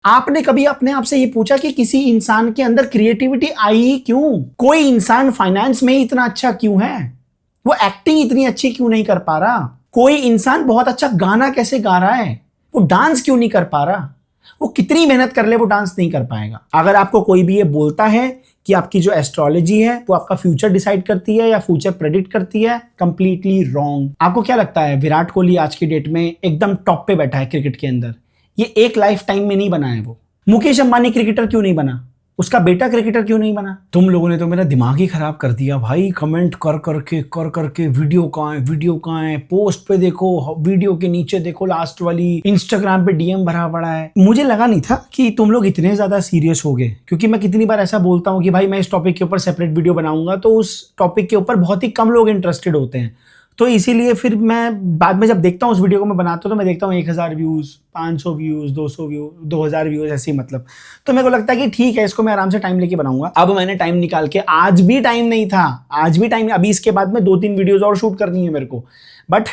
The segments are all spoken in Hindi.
आपने कभी अपने आप से ये पूछा कि किसी इंसान के अंदर क्रिएटिविटी आई ही क्यों? कोई इंसान फाइनेंस में ही इतना अच्छा क्यों है? वो एक्टिंग इतनी अच्छी क्यों नहीं कर पा रहा? कोई इंसान बहुत अच्छा गाना कैसे गा रहा है? वो डांस क्यों नहीं कर पा रहा? वो कितनी मेहनत कर ले वो डांस नहीं कर पाएगा। अगर आपको कोई भी ये बोलता है कि आपकी जो एस्ट्रोलॉजी है वो आपका फ्यूचर डिसाइड करती है या फ्यूचर प्रेडिक्ट करती है, कंप्लीटली रॉन्ग। आपको क्या लगता है विराट कोहली आज की डेट में एकदम टॉप पे बैठा है क्रिकेट के अंदर? ये एक लाइफ टाइम में नहीं बना है वो। मुकेश अंबानी क्रिकेटर क्यों नहीं बना? उसका बेटा क्रिकेटर क्यों नहीं बना? तुम लोगों ने तो मेरा दिमाग ही खराब कर दिया भाई। कमेंट कर करके वीडियो कहाँ है, पोस्ट पे देखो, वीडियो के नीचे देखो लास्ट वाली, इंस्टाग्राम पे डीएम भरा पड़ा है। मुझे लगा नहीं था कि तुम लोग इतने ज्यादा सीरियस हो गए, क्योंकि मैं कितनी बार ऐसा बोलता हूँ कि भाई मैं इस टॉपिक के ऊपर सेपरेट वीडियो बनाऊंगा, तो उस टॉपिक के ऊपर बहुत ही कम लोग इंटरेस्टेड होते हैं। तो इसीलिए फिर मैं बाद में जब देखता हूँ उस वीडियो को मैं बनाता हूँ तो मैं देखता हूँ 1000 व्यूज, 500 व्यूज, 200 व्यूज, 2000 व्यूज, ऐसे ही मतलब। तो मेरे को लगता है कि ठीक है, इसको मैं आराम से टाइम लेके बनाऊंगा। अब मैंने टाइम निकाल के, आज भी टाइम नहीं था, आज भी टाइम, अभी इसके बाद में 2-3 वीडियोज और शूट करनी है मेरे को। बट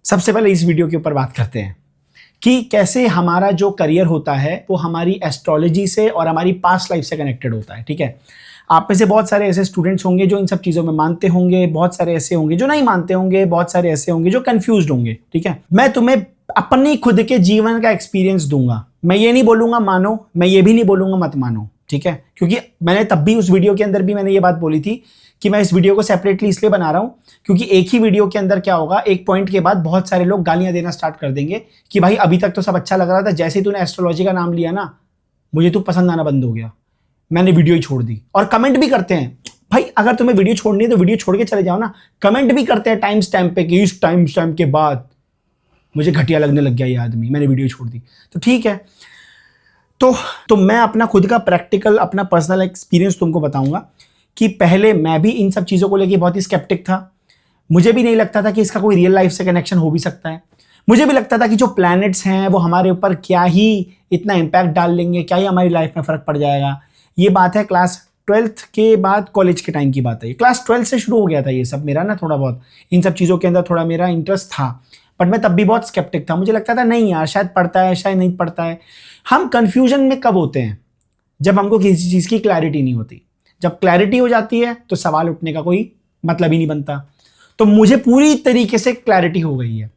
सबसे पहले इस वीडियो के ऊपर बात करते हैं कि कैसे हमारा जो करियर होता है वो हमारी एस्ट्रोलॉजी से और हमारी पास्ट लाइफ से कनेक्टेड होता है। ठीक है, आप में से बहुत सारे ऐसे स्टूडेंट्स होंगे जो इन सब चीज़ों में मानते होंगे, बहुत सारे ऐसे होंगे जो नहीं मानते होंगे, बहुत सारे ऐसे होंगे जो कंफ्यूज्ड होंगे। ठीक है, मैं तुम्हें अपनी खुद के जीवन का एक्सपीरियंस दूंगा। मैं ये नहीं बोलूंगा मानो, मैं ये भी नहीं बोलूंगा मत मानो। ठीक है, क्योंकि मैंने तब भी उस वीडियो के अंदर भी मैंने ये बात बोली थी कि मैं इस वीडियो को सेपरेटली इसलिए बना रहा हूं क्योंकि एक ही वीडियो के अंदर क्या होगा, एक पॉइंट के बाद बहुत सारे लोग गालियां देना स्टार्ट कर देंगे कि भाई अभी तक तो सब अच्छा लग रहा था, जैसे ही तूने एस्ट्रोलॉजी का नाम लिया ना मुझे तू पसंद आना बंद हो गया, मैंने वीडियो ही छोड़ दी। और कमेंट भी करते हैं, भाई अगर तुम्हें वीडियो छोड़नी है तो वीडियो छोड़ के चले जाओ ना। कमेंट भी करते हैं टाइम स्टैम्प पे कि इस टाइम स्टैम्प के बाद मुझे घटिया लगने लग गया ये आदमी, मैंने वीडियो छोड़ दी। तो ठीक है, तो मैं अपना खुद का प्रैक्टिकल, अपना पर्सनल एक्सपीरियंस तुमको बताऊंगा कि पहले मैं भी इन सब चीज़ों को लेके बहुत ही स्केप्टिक था। मुझे भी नहीं लगता था कि इसका कोई रियल लाइफ से कनेक्शन हो भी सकता है। मुझे भी लगता था कि जो प्लैनेट्स हैं वो हमारे ऊपर क्या ही इतना इम्पैक्ट डाल लेंगे, क्या ही हमारी लाइफ में फ़र्क पड़ जाएगा। ये बात है क्लास 12th के बाद, कॉलेज के टाइम की बात है। क्लास 12 से शुरू हो गया था ये सब मेरा ना, थोड़ा बहुत इन सब चीज़ों के अंदर थोड़ा मेरा इंटरेस्ट था। बट मैं तब भी बहुत स्केप्टिक था, मुझे लगता था नहीं यार शायद पढ़ता है, शायद नहीं पढ़ता है। हम कंफ्यूजन में कब होते हैं? जब हमको किसी चीज़ की क्लैरिटी नहीं होती। जब क्लैरिटी हो जाती है तो सवाल उठने का कोई मतलब ही नहीं बनता। तो मुझे पूरी तरीके से क्लैरिटी हो गई है,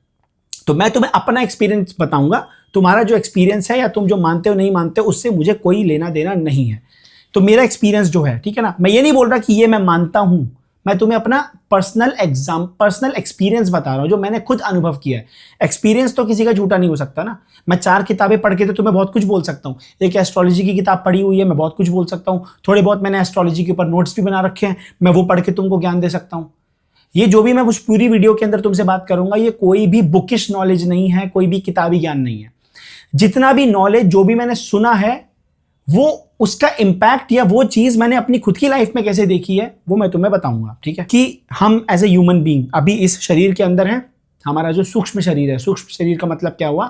तो मैं तुम्हें अपना एक्सपीरियंस बताऊंगा। तुम्हारा जो एक्सपीरियंस है या तुम जो मानते हो नहीं मानते हो उससे मुझे कोई लेना देना नहीं है। तो मेरा एक्सपीरियंस जो है, ठीक है ना, मैं ये नहीं बोल रहा कि ये मैं मानता हूं, मैं तुम्हें अपना पर्सनल एक्सपीरियंस बता रहा हूं जो मैंने खुद अनुभव किया है। एक्सपीरियंस तो किसी का झूठा नहीं हो सकता ना। मैं 4 किताबें पढ़ के तो तुम्हें बहुत कुछ बोल सकता हूं। एक एस्ट्रोलॉजी की किताब पढ़ी हुई है, मैं बहुत कुछ बोल सकता हूं। थोड़े बहुत मैंने एस्ट्रोलॉजी के ऊपर नोट्स भी बना रखे हैं, मैं वो पढ़ के तुमको ज्ञान दे सकता हूं। ये जो भी मैं उस पूरी वीडियो के अंदर तुमसे बात करूंगा ये कोई भी बुकिश नॉलेज नहीं है, कोई भी किताबी ज्ञान नहीं है। जितना भी नॉलेज, जो भी मैंने सुना है, वो उसका इंपैक्ट या वो चीज मैंने अपनी खुद की लाइफ में कैसे देखी है वो मैं तुम्हें बताऊंगा। ठीक है, कि हम एज ए ह्यूमन बीइंग अभी इस शरीर के अंदर हैं। हमारा जो सूक्ष्म शरीर है, सूक्ष्म शरीर का मतलब क्या हुआ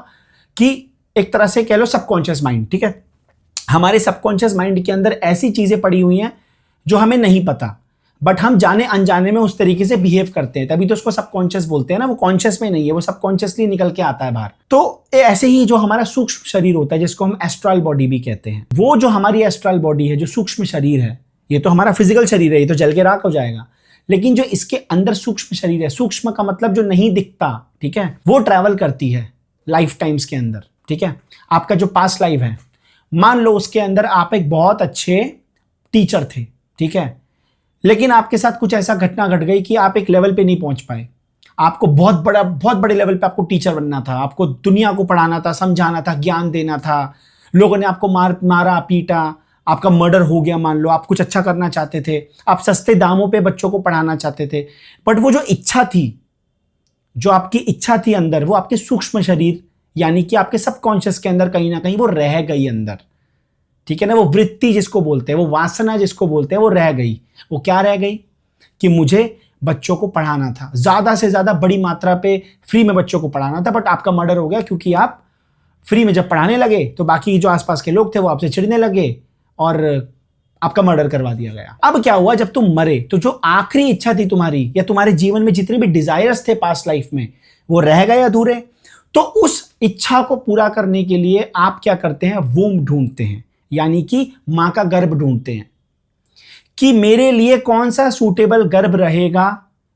कि एक तरह से कह लो सबकॉन्शियस माइंड। ठीक है, हमारे सबकॉन्शियस माइंड के अंदर ऐसी चीजें पड़ी हुई हैं जो हमें नहीं पता, बट हम जाने अनजाने में उस तरीके से बिहेव करते हैं, तभी तो उसको सबकॉन्शियस बोलते हैं ना। वो कॉन्शियस में नहीं है, वो सबकॉन्शियसली निकल के आता है बाहर। तो ऐसे ही जो हमारा सूक्ष्म शरीर होता है जिसको हम एस्ट्रल बॉडी भी कहते हैं, वो जो हमारी एस्ट्रल बॉडी है, जो सूक्ष्म शरीर है, ये तो हमारा फिजिकल शरीर है, ये तो जल के राख हो जाएगा। लेकिन जो इसके अंदर सूक्ष्म शरीर है, सूक्ष्म का मतलब जो नहीं दिखता, ठीक है, वो ट्रैवल करती है लाइफ टाइम्स के अंदर। ठीक है, आपका जो पास्ट लाइफ है, मान लो उसके अंदर आप एक बहुत अच्छे टीचर थे, ठीक है, लेकिन आपके साथ कुछ ऐसा घटना घट गई कि आप एक लेवल पे नहीं पहुंच पाए। आपको बहुत बड़े लेवल पे आपको टीचर बनना था, आपको दुनिया को पढ़ाना था, समझाना था, ज्ञान देना था। लोगों ने आपको मारा पीटा, आपका मर्डर हो गया, मान लो आप कुछ अच्छा करना चाहते थे, आप सस्ते दामों पे बच्चों को पढ़ाना चाहते थे, बट वो जो इच्छा थी, जो आपकी इच्छा थी अंदर, वो आपके सूक्ष्म शरीर यानी कि आपके सबकॉन्शियस के अंदर कहीं ना कहीं वो रह गई अंदर। ठीक है ना, वो वृत्ति जिसको बोलते हैं, वो वासना जिसको बोलते हैं, वो रह गई। वो क्या रह गई कि मुझे बच्चों को पढ़ाना था, ज्यादा से ज्यादा बड़ी मात्रा पे फ्री में बच्चों को पढ़ाना था, बट आपका मर्डर हो गया क्योंकि आप फ्री में जब पढ़ाने लगे तो बाकी जो आसपास के लोग थे वो आपसे चिढ़ने लगे और आपका मर्डर करवा दिया गया। अब क्या हुआ, जब तुम मरे तो जो आखिरी इच्छा थी तुम्हारी या तुम्हारे जीवन में जितने भी डिजायर्स थे पास्ट लाइफ में, वो रह गए अधूरे। तो उस इच्छा को पूरा करने के लिए आप क्या करते हैं, वूम ढूंढते हैं, यानी कि मां का गर्भ ढूंढते हैं कि मेरे लिए कौन सा सूटेबल गर्भ रहेगा,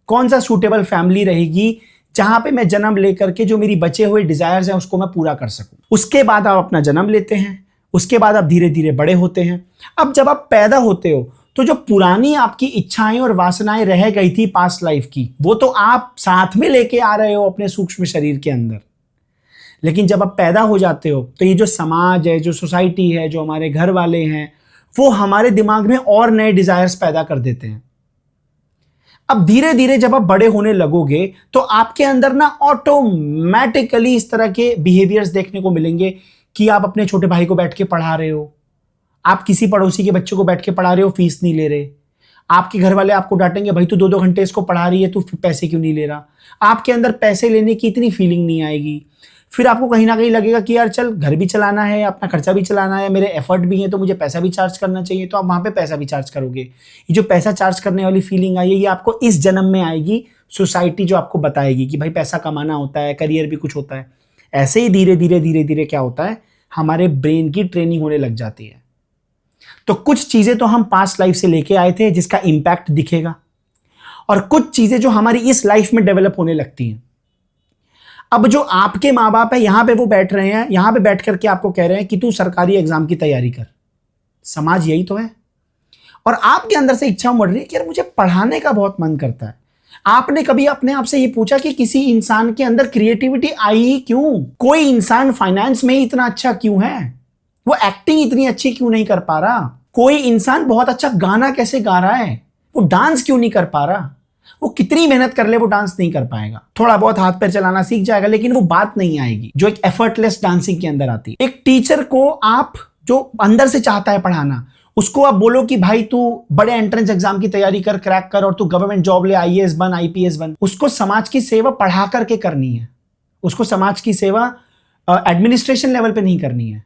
कौन सा सूटेबल फैमिली रहेगी जहां पे मैं जन्म लेकर के जो मेरी बचे हुए डिजायर्स हैं उसको मैं पूरा कर सकूं। उसके बाद आप अपना जन्म लेते हैं, उसके बाद आप धीरे धीरे बड़े होते हैं। अब जब आप पैदा होते हो तो जो पुरानी आपकी इच्छाएं और वासनाएं रह गई थी पास्ट लाइफ की, वो तो आप साथ में लेके आ रहे हो अपने सूक्ष्म शरीर के अंदर। लेकिन जब आप पैदा हो जाते हो तो ये जो समाज है, जो सोसाइटी है, जो हमारे घर वाले हैं, वो हमारे दिमाग में और नए डिजायर्स पैदा कर देते हैं। अब धीरे धीरे जब आप बड़े होने लगोगे तो आपके अंदर ना ऑटोमेटिकली इस तरह के बिहेवियर्स देखने को मिलेंगे कि आप अपने छोटे भाई को बैठ के पढ़ा रहे हो, आप किसी पड़ोसी के बच्चे को बैठ के पढ़ा रहे हो, फीस नहीं ले रहे। आपके घर वाले आपको डांटेंगे, भाई तू 2-2 घंटे इसको पढ़ा रही है, तू पैसे क्यों नहीं ले रहा। आपके अंदर पैसे लेने की इतनी फीलिंग नहीं आएगी। फिर आपको कहीं ना कहीं लगेगा कि यार चल घर भी चलाना है, अपना खर्चा भी चलाना है, मेरे एफर्ट भी है, तो मुझे पैसा भी चार्ज करना चाहिए, तो आप वहां पे पैसा भी चार्ज करोगे। ये जो पैसा चार्ज करने वाली फीलिंग आई है, ये आपको इस जन्म में आएगी। सोसाइटी जो आपको बताएगी कि भाई पैसा कमाना होता है, करियर भी कुछ होता है। ऐसे ही धीरे धीरे धीरे धीरे क्या होता है, हमारे ब्रेन की ट्रेनिंग होने लग जाती है। तो कुछ चीजें तो हम पास्ट लाइफ से लेके आए थे जिसका इंपैक्ट दिखेगा, और कुछ चीजें जो हमारी इस लाइफ में डेवलप होने लगती हैं। अब जो आपके माँ बाप है यहां पे वो बैठ रहे हैं, यहां पे बैठ करके आपको कह रहे हैं कि तू सरकारी एग्जाम की तैयारी कर। समाज यही तो है। और आपके अंदर से इच्छा उमड़ रही है कि यार मुझे पढ़ाने का बहुत मन करता है। आपने कभी अपने आप से ये पूछा कि किसी इंसान के अंदर क्रिएटिविटी आई ही क्यों? कोई इंसान फाइनेंस में ही इतना अच्छा क्यों है? वो एक्टिंग इतनी अच्छी क्यों नहीं कर पा रहा? कोई इंसान बहुत अच्छा गाना कैसे गा रहा है? वो डांस क्यों नहीं कर पा रहा? वो कितनी मेहनत कर ले वो डांस नहीं कर पाएगा। थोड़ा बहुत हाथ पैर चलाना सीख जाएगा, लेकिन वो बात नहीं आएगी जो एक एफर्टलेस डांसिंग के अंदर आती है। एक टीचर को आप जो अंदर से चाहता है पढ़ाना, उसको आप बोलो कि भाई तू बड़े एंट्रेंस एग्जाम की तैयारी कर, क्रैक कर, और तू गवर्नमेंट जॉब ले, आईएएस बन, आईपीएस बन। उसको समाज की सेवा पढ़ा करके करनी है। उसको समाज की सेवा एडमिनिस्ट्रेशन लेवल पे नहीं करनी है।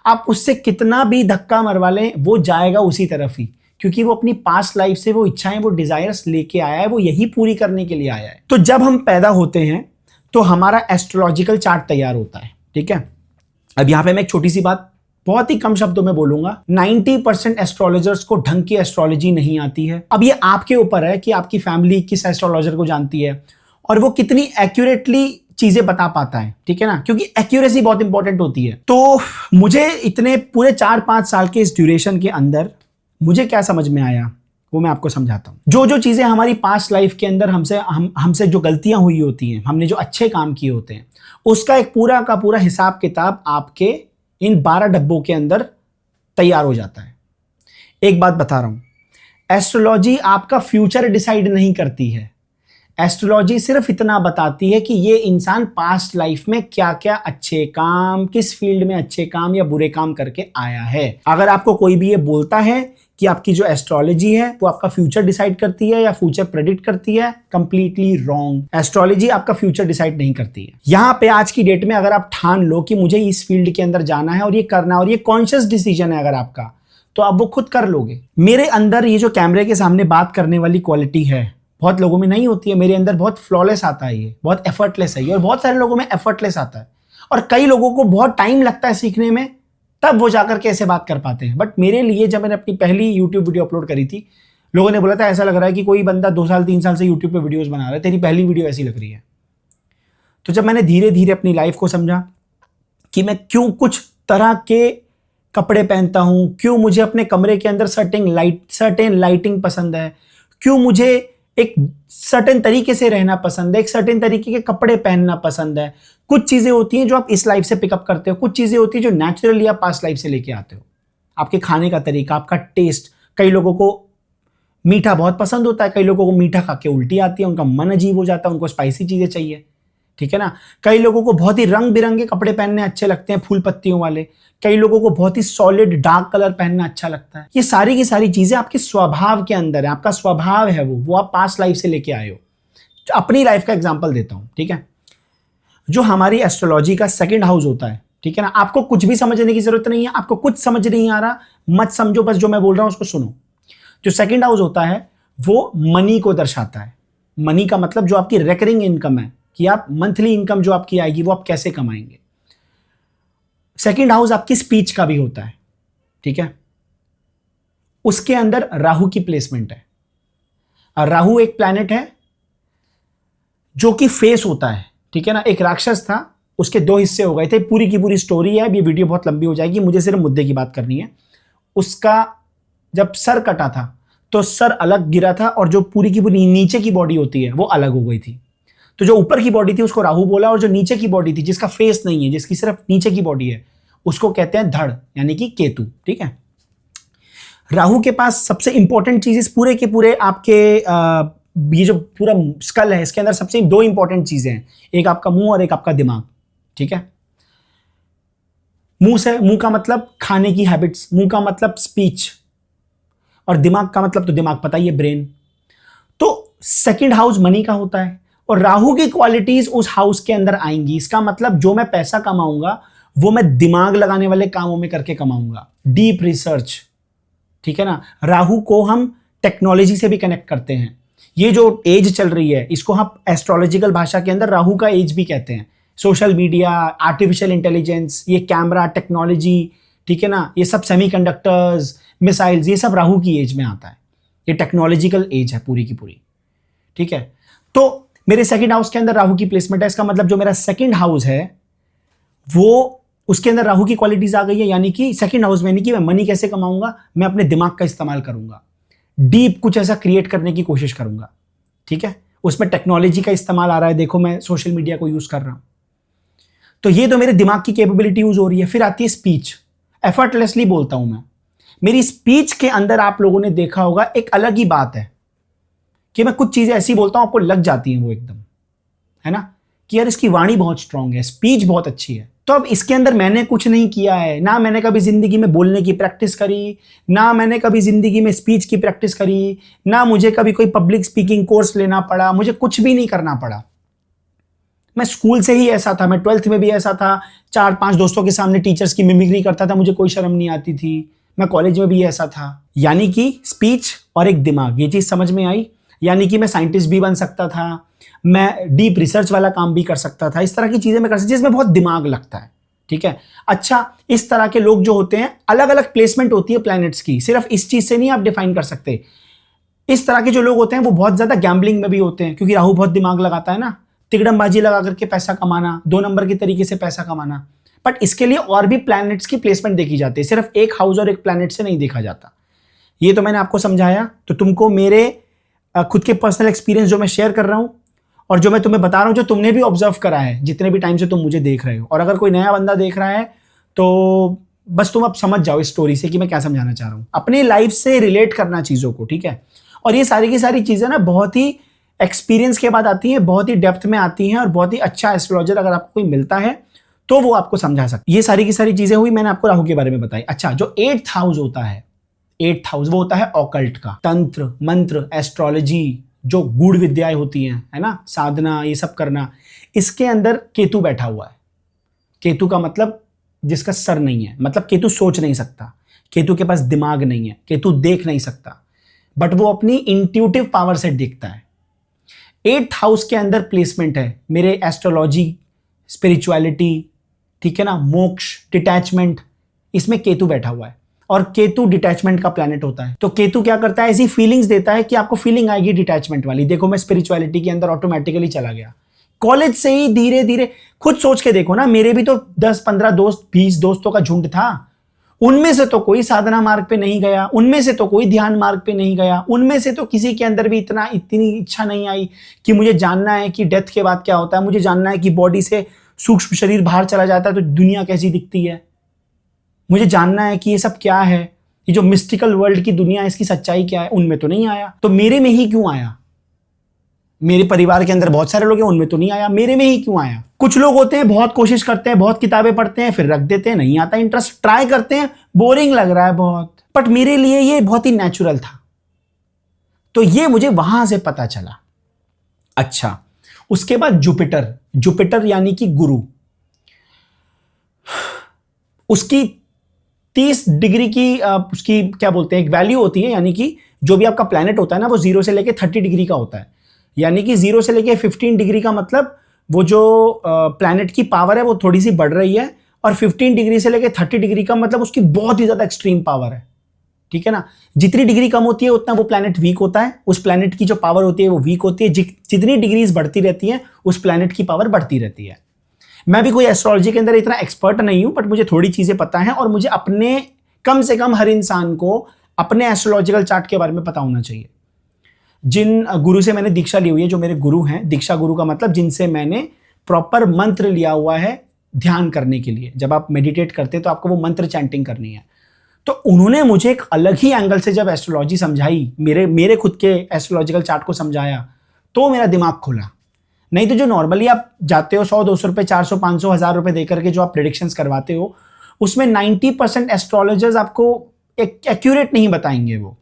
आप उससे कितना भी धक्का मरवा लें, वो जाएगा उसी तरफ ही, क्योंकि वो अपनी पास्ट लाइफ से वो इच्छाएं, वो डिजायर्स लेके आया है, वो यही पूरी करने के लिए आया है। तो जब हम पैदा होते हैं तो हमारा एस्ट्रोलॉजिकल चार्ट तैयार होता है, ठीक है। अब यहां पे मैं एक छोटी सी बात बहुत ही कम शब्दों में बोलूंगा। 90% एस्ट्रोलॉजर्स को ढंग की एस्ट्रोलॉजी नहीं आती है। अब ये आपके ऊपर है कि आपकी फैमिली किस एस्ट्रोलॉजर को जानती है और वो कितनी एक्यूरेटली चीजें बता पाता है, ठीक है ना, क्योंकि एक्यूरेसी बहुत इंपॉर्टेंट होती है। तो मुझे इतने पूरे 4-5 साल के इस ड्यूरेशन के अंदर मुझे क्या समझ में आया वो मैं आपको समझाता हूं। जो जो चीजें हमारी पास्ट लाइफ के अंदर हमसे जो गलतियां हुई होती हैं, हमने जो अच्छे काम किए होते हैं, उसका एक पूरा का पूरा हिसाब किताब आपके इन 12 डब्बों के अंदर तैयार हो जाता है। एक बात बता रहा हूं, एस्ट्रोलॉजी आपका फ्यूचर डिसाइड नहीं करती है। एस्ट्रोलॉजी सिर्फ इतना बताती है कि ये इंसान पास्ट लाइफ में क्या क्या अच्छे काम, किस फील्ड में अच्छे काम या बुरे काम करके आया है। अगर आपको कोई भी ये बोलता है कि आपकी जो एस्ट्रोलॉजी है वो आपका फ्यूचर डिसाइड करती है या फ्यूचर प्रेडिक्ट करती है, कंप्लीटली रॉन्ग। एस्ट्रोलॉजी आपका फ्यूचर डिसाइड नहीं करती है। यहां पे आज की डेट में अगर आप ठान लो कि मुझे इस फील्ड के अंदर जाना है और ये करना है, और ये कॉन्शियस डिसीजन है अगर आपका, तो आप वो खुद कर लोगे। मेरे अंदर ये जो कैमरे के सामने बात करने वाली क्वालिटी है, बहुत लोगों में नहीं होती है। मेरे अंदर बहुत फ्लॉलेस आता है, ये बहुत एफर्टलेस है, और बहुत सारे लोगों में एफर्टलेस आता है, और कई लोगों को बहुत टाइम लगता है सीखने में, तब वो जाकर के ऐसे बात कर पाते हैं। बट मेरे लिए जब मैंने अपनी पहली यूट्यूब वीडियो अपलोड करी थी, लोगों ने बोला था ऐसा लग रहा है कि कोई बंदा 2 साल 3 साल से यूट्यूब पे वीडियोस बना रहा है, तेरी पहली वीडियो ऐसी लग रही है। तो जब मैंने धीरे धीरे अपनी लाइफ को समझा कि मैं क्यों कुछ तरह के कपड़े पहनता हूं, क्यों मुझे अपने कमरे के अंदर सर्टेन लाइटिंग पसंद है, क्यों मुझे एक सर्टेन तरीके से रहना पसंद है, एक सर्टेन तरीके के कपड़े पहनना पसंद है। कुछ चीजें होती हैं जो आप इस लाइफ से पिकअप करते हो, कुछ चीजें होती हैं जो नेचुरली आप पास्ट लाइफ से लेके आते हो। आपके खाने का तरीका, आपका टेस्ट, कई लोगों को मीठा बहुत पसंद होता है, कई लोगों को मीठा खा के उल्टी आती है, उनका मन अजीब हो जाता है, उनको स्पाइसी चीजें चाहिए, ठीक है ना। कई लोगों को बहुत ही रंग बिरंगे कपड़े पहनने अच्छे लगते हैं, फूल पत्तियों वाले। कई लोगों को बहुत ही सॉलिड डार्क कलर पहनना अच्छा लगता है। ये सारी की सारी चीजें आपके स्वभाव के अंदर है, आपका स्वभाव है वो आप पास्ट लाइफ से लेके आए हो। अपनी लाइफ का एग्जांपल देता हूं, ठीक है। जो हमारी एस्ट्रोलॉजी का सेकंड हाउस होता है, ठीक है ना, आपको कुछ भी समझने की जरूरत नहीं है। आपको कुछ समझ नहीं आ रहा मत समझो, बस जो मैं बोल रहा हूं उसको सुनो। जो सेकंड हाउस होता है वो मनी को दर्शाता है। मनी का मतलब जो आपकी रेकरिंग इनकम है, कि आप मंथली इनकम जो आपकी आएगी वो आप कैसे कमाएंगे। सेकंड हाउस आपकी स्पीच का भी होता है, ठीक है। उसके अंदर राहु की प्लेसमेंट है, और राहु एक प्लैनेट है जो कि फेस होता है, ठीक है ना। एक राक्षस था, उसके दो हिस्से हो गए थे, पूरी की पूरी स्टोरी है, ये वीडियो बहुत लंबी हो जाएगी, मुझे सिर्फ मुद्दे की बात करनी है। उसका जब सर कटा था तो सर अलग गिरा था, और जो पूरी की पूरी नीचे की बॉडी होती है वो अलग हो गई थी। तो जो ऊपर की बॉडी थी उसको राहु बोला, और जो नीचे की बॉडी थी जिसका फेस नहीं है, जिसकी सिर्फ नीचे की बॉडी है, उसको कहते हैं धड़, यानी कि केतु, ठीक है। राहु के पास सबसे इंपॉर्टेंट चीज इस पूरे के पूरे आपके ये जो पूरा स्कल है इसके अंदर सबसे दो इंपॉर्टेंट चीजें हैं, एक आपका मुंह और एक आपका दिमाग, ठीक है। मुंह का मतलब खाने की हैबिट्स, मुंह का मतलब स्पीच, और दिमाग का मतलब तो दिमाग पता ही है, ब्रेन। तो सेकंड हाउस मनी का होता है, और राहु की क्वालिटीज उस हाउस के अंदर आएंगी। इसका मतलब जो मैं पैसा कमाऊंगा वो मैं दिमाग लगाने वाले कामों में करके कमाऊंगा, डीप रिसर्च, ठीक है ना। राहु को हम टेक्नोलॉजी से भी कनेक्ट करते हैं। ये जो एज चल रही है इसको हम एस्ट्रोलॉजिकल भाषा के अंदर राहु का एज भी कहते हैं। सोशल मीडिया, आर्टिफिशियल इंटेलिजेंस, ये कैमरा टेक्नोलॉजी, ठीक है ना, ये सब सेमीकंडक्टर्स, मिसाइल्स, ये सब राहु की एज में आता है। ये टेक्नोलॉजिकल एज है पूरी की पूरी, ठीक है। तो मेरे सेकंड हाउस के अंदर राहु की प्लेसमेंट है, इसका मतलब जो मेरा सेकंड हाउस है वो उसके अंदर राहु की क्वालिटीज आ गई है, यानी कि सेकंड हाउस में, यानी कि मैं मनी कैसे कमाऊंगा, मैं अपने दिमाग का इस्तेमाल करूंगा, डीप कुछ ऐसा क्रिएट करने की कोशिश करूंगा, ठीक है। उसमें टेक्नोलॉजी का इस्तेमाल आ रहा है, देखो मैं सोशल मीडिया को यूज कर रहा हूं, तो ये तो मेरे दिमाग की कैपेबिलिटी यूज हो रही है। फिर आती है स्पीच, एफर्टलेसली बोलता हूं मैं। मेरी स्पीच के अंदर आप लोगों ने देखा होगा एक अलग ही बात है कि मैं कुछ चीजें ऐसी बोलता हूं आपको लग जाती हैं वो एकदम, है ना, कि यार इसकी वाणी बहुत स्ट्रांग है, स्पीच बहुत अच्छी है। तो अब इसके अंदर मैंने कुछ नहीं किया है, ना मैंने कभी जिंदगी में बोलने की प्रैक्टिस करी, ना मैंने कभी जिंदगी में स्पीच की प्रैक्टिस करी, ना मुझे कभी कोई पब्लिक स्पीकिंग कोर्स लेना पड़ा, मुझे कुछ भी नहीं करना पड़ा। मैं स्कूल से ही ऐसा था, मैं 12th में भी ऐसा था, 4-5 दोस्तों के सामने टीचर्स की मिमिक्री करता था, मुझे कोई शर्म नहीं आती थी। मैं कॉलेज में भी ऐसा था। यानी कि स्पीच और एक दिमाग, ये चीज समझ में आई। यानी कि मैं साइंटिस्ट भी बन सकता था, मैं डीप रिसर्च वाला काम भी कर सकता था, इस तरह की चीजें मैं कर सकता, जिसमें बहुत दिमाग लगता है, ठीक है। अच्छा, इस तरह के लोग जो होते हैं, अलग अलग प्लेसमेंट होती है प्लैनेट्स की, सिर्फ इस चीज से नहीं आप डिफाइन कर सकते। इस तरह के जो लोग होते हैं वो बहुत ज्यादा गैम्बलिंग में भी होते हैं, क्योंकि राहु बहुत दिमाग लगाता है ना, तिकड़मबाजी लगा करके पैसा कमाना, 2 नंबर के तरीके से पैसा कमाना। बट इसके लिए और भी प्लैनेट्स की प्लेसमेंट देखी जाती है, सिर्फ एक हाउस और एक प्लैनेट से नहीं देखा जाता। ये तो मैंने आपको समझाया। तो तुमको मेरे खुद के पर्सनल एक्सपीरियंस जो मैं शेयर कर रहा हूं और जो मैं तुम्हें बता रहा हूं, जो तुमने भी ऑब्जर्व करा है जितने भी टाइम से तुम मुझे देख रहे हो, और अगर कोई नया बंदा देख रहा है तो बस तुम अब समझ जाओ इस स्टोरी से कि मैं क्या समझाना चाह रहा हूं। अपनी लाइफ से रिलेट करना चीजों को, ठीक है। और ये सारी की सारी चीजें ना बहुत ही एक्सपीरियंस के बाद आती हैं, बहुत ही डेप्थ में आती हैं, और बहुत ही अच्छा एस्ट्रोलॉजर अगर आपको कोई मिलता है तो वो आपको समझा सकता है। ये सारी की सारी चीजें हुई, मैंने आपको राहु के बारे में बताई। अच्छा, जो 8th हाउस होता है, 8th हाउस वो होता है ऑकल्ट का, तंत्र मंत्र, एस्ट्रोलॉजी, जो गूढ़ विद्याएं होती हैं, है ना, साधना, ये सब करना। इसके अंदर केतु बैठा हुआ है। केतु का मतलब जिसका सर नहीं है, मतलब केतु सोच नहीं सकता, केतु के पास दिमाग नहीं है, केतु देख नहीं सकता, बट वो अपनी इंट्यूटिव पावर से देखता है। 8th हाउस के अंदर प्लेसमेंट है मेरे एस्ट्रोलॉजी, स्पिरिचुअलिटी, ठीक है ना, मोक्ष, डिटैचमेंट, इसमें केतु बैठा हुआ है। और केतु डिटैचमेंट का प्लैनेट होता है। तो केतु क्या करता है, ऐसी फीलिंग्स देता है कि आपको फीलिंग आएगी डिटैचमेंट वाली। देखो मैं स्पिरिचुअलिटी के अंदर ऑटोमेटिकली चला गया, कॉलेज से ही धीरे धीरे। खुद सोच के देखो ना, मेरे भी तो 10-15 दोस्त, 20 दोस्तों का झुंड था। उनमें से तो कोई साधना मार्ग पे नहीं गया, उनमें से तो कोई ध्यान मार्ग पे नहीं गया, उनमें से तो किसी के अंदर भी इतनी इच्छा नहीं आई कि मुझे जानना है कि डेथ के बाद क्या होता है, मुझे जानना है कि बॉडी से सूक्ष्म शरीर बाहर चला जाता है तो दुनिया कैसी दिखती है, मुझे जानना है कि ये सब क्या है, ये जो मिस्टिकल वर्ल्ड की दुनिया है इसकी सच्चाई क्या है। उनमें तो नहीं आया, तो मेरे में ही क्यों आया? मेरे परिवार के अंदर बहुत सारे लोग हैं, उनमें तो नहीं आया, मेरे में ही क्यों आया? कुछ लोग होते हैं बहुत कोशिश करते हैं, बहुत किताबें पढ़ते हैं, फिर रख देते हैं, नहीं आता इंटरेस्ट, ट्राई करते हैं, बोरिंग लग रहा है बहुत, बट मेरे लिए ये बहुत ही नेचुरल था। तो ये मुझे वहां से पता चला। अच्छा, उसके बाद जुपिटर, जुपिटर यानी कि गुरु, उसकी 30 डिग्री की उसकी क्या बोलते हैं, एक वैल्यू होती है, यानी कि जो भी आपका प्लैनेट होता है ना वो 0 से लेके 30 डिग्री का होता है। यानी कि 0 से लेके 15 डिग्री का मतलब वो जो प्लैनेट की पावर है वो थोड़ी सी बढ़ रही है, और 15 डिग्री से लेकर 30 डिग्री का मतलब उसकी बहुत ही ज्यादा एक्सट्रीम पावर है, ठीक है ना। जितनी डिग्री कम होती है उतना वो प्लैनेट वीक होता है, उस प्लैनेट की जो पावर होती है वो वीक होती है। जितनी डिग्रीज बढ़ती रहती है उस प्लैनेट की पावर बढ़ती रहती है। मैं भी कोई एस्ट्रोलॉजी के अंदर इतना एक्सपर्ट नहीं हूं, बट मुझे थोड़ी चीजें पता है, और मुझे अपने, कम से कम हर इंसान को अपने एस्ट्रोलॉजिकल चार्ट के बारे में पता होना चाहिए। जिन गुरु से मैंने दीक्षा ली हुई है, जो मेरे गुरु हैं, दीक्षा गुरु का मतलब जिनसे मैंने प्रॉपर मंत्र लिया हुआ है ध्यान करने के लिए। जब आप मेडिटेट करते हैं तो आपको वो मंत्र चैंटिंग करनी है, तो उन्होंने मुझे एक अलग ही एंगल से जब एस्ट्रोलॉजी समझाई, मेरे खुद के एस्ट्रोलॉजिकल चार्ट को समझाया, तो मेरा दिमाग खुला। नहीं तो जो नॉर्मली आप जाते हो 100-200 रुपए, 400, 500, 1000 रुपए देकर के जो आप प्रेडिक्शंस करवाते हो, उसमें 90% एस्ट्रोलॉजर्स आपको एक एक्यूरेट नहीं बताएंगे वो।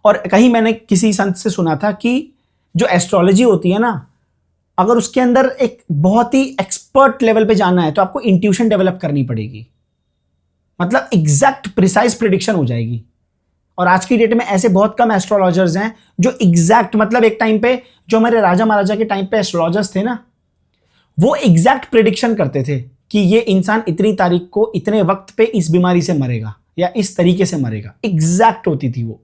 और कहीं मैंने किसी संत से सुना था कि जो एस्ट्रोलॉजी होती है ना, अगर उसके अंदर एक बहुत ही एक्सपर्ट लेवल पे जाना है तो आपको इंट्यूशन डेवलप करनी पड़ेगी, मतलब एग्जैक्ट प्रिसाइज प्रिडिक्शन हो जाएगी। और आज की डेट में ऐसे बहुत कम एस्ट्रोलॉजर्स हैं जो एग्जैक्ट, मतलब एक टाइम पे जो हमारे राजा महाराजा के टाइम पे एस्ट्रोलॉजर्स थे ना, वो एग्जैक्ट प्रिडिक्शन करते थे कि ये इंसान इतनी तारीख को इतने वक्त पे इस बीमारी से मरेगा या इस तरीके से मरेगा, एग्जैक्ट होती थी वो।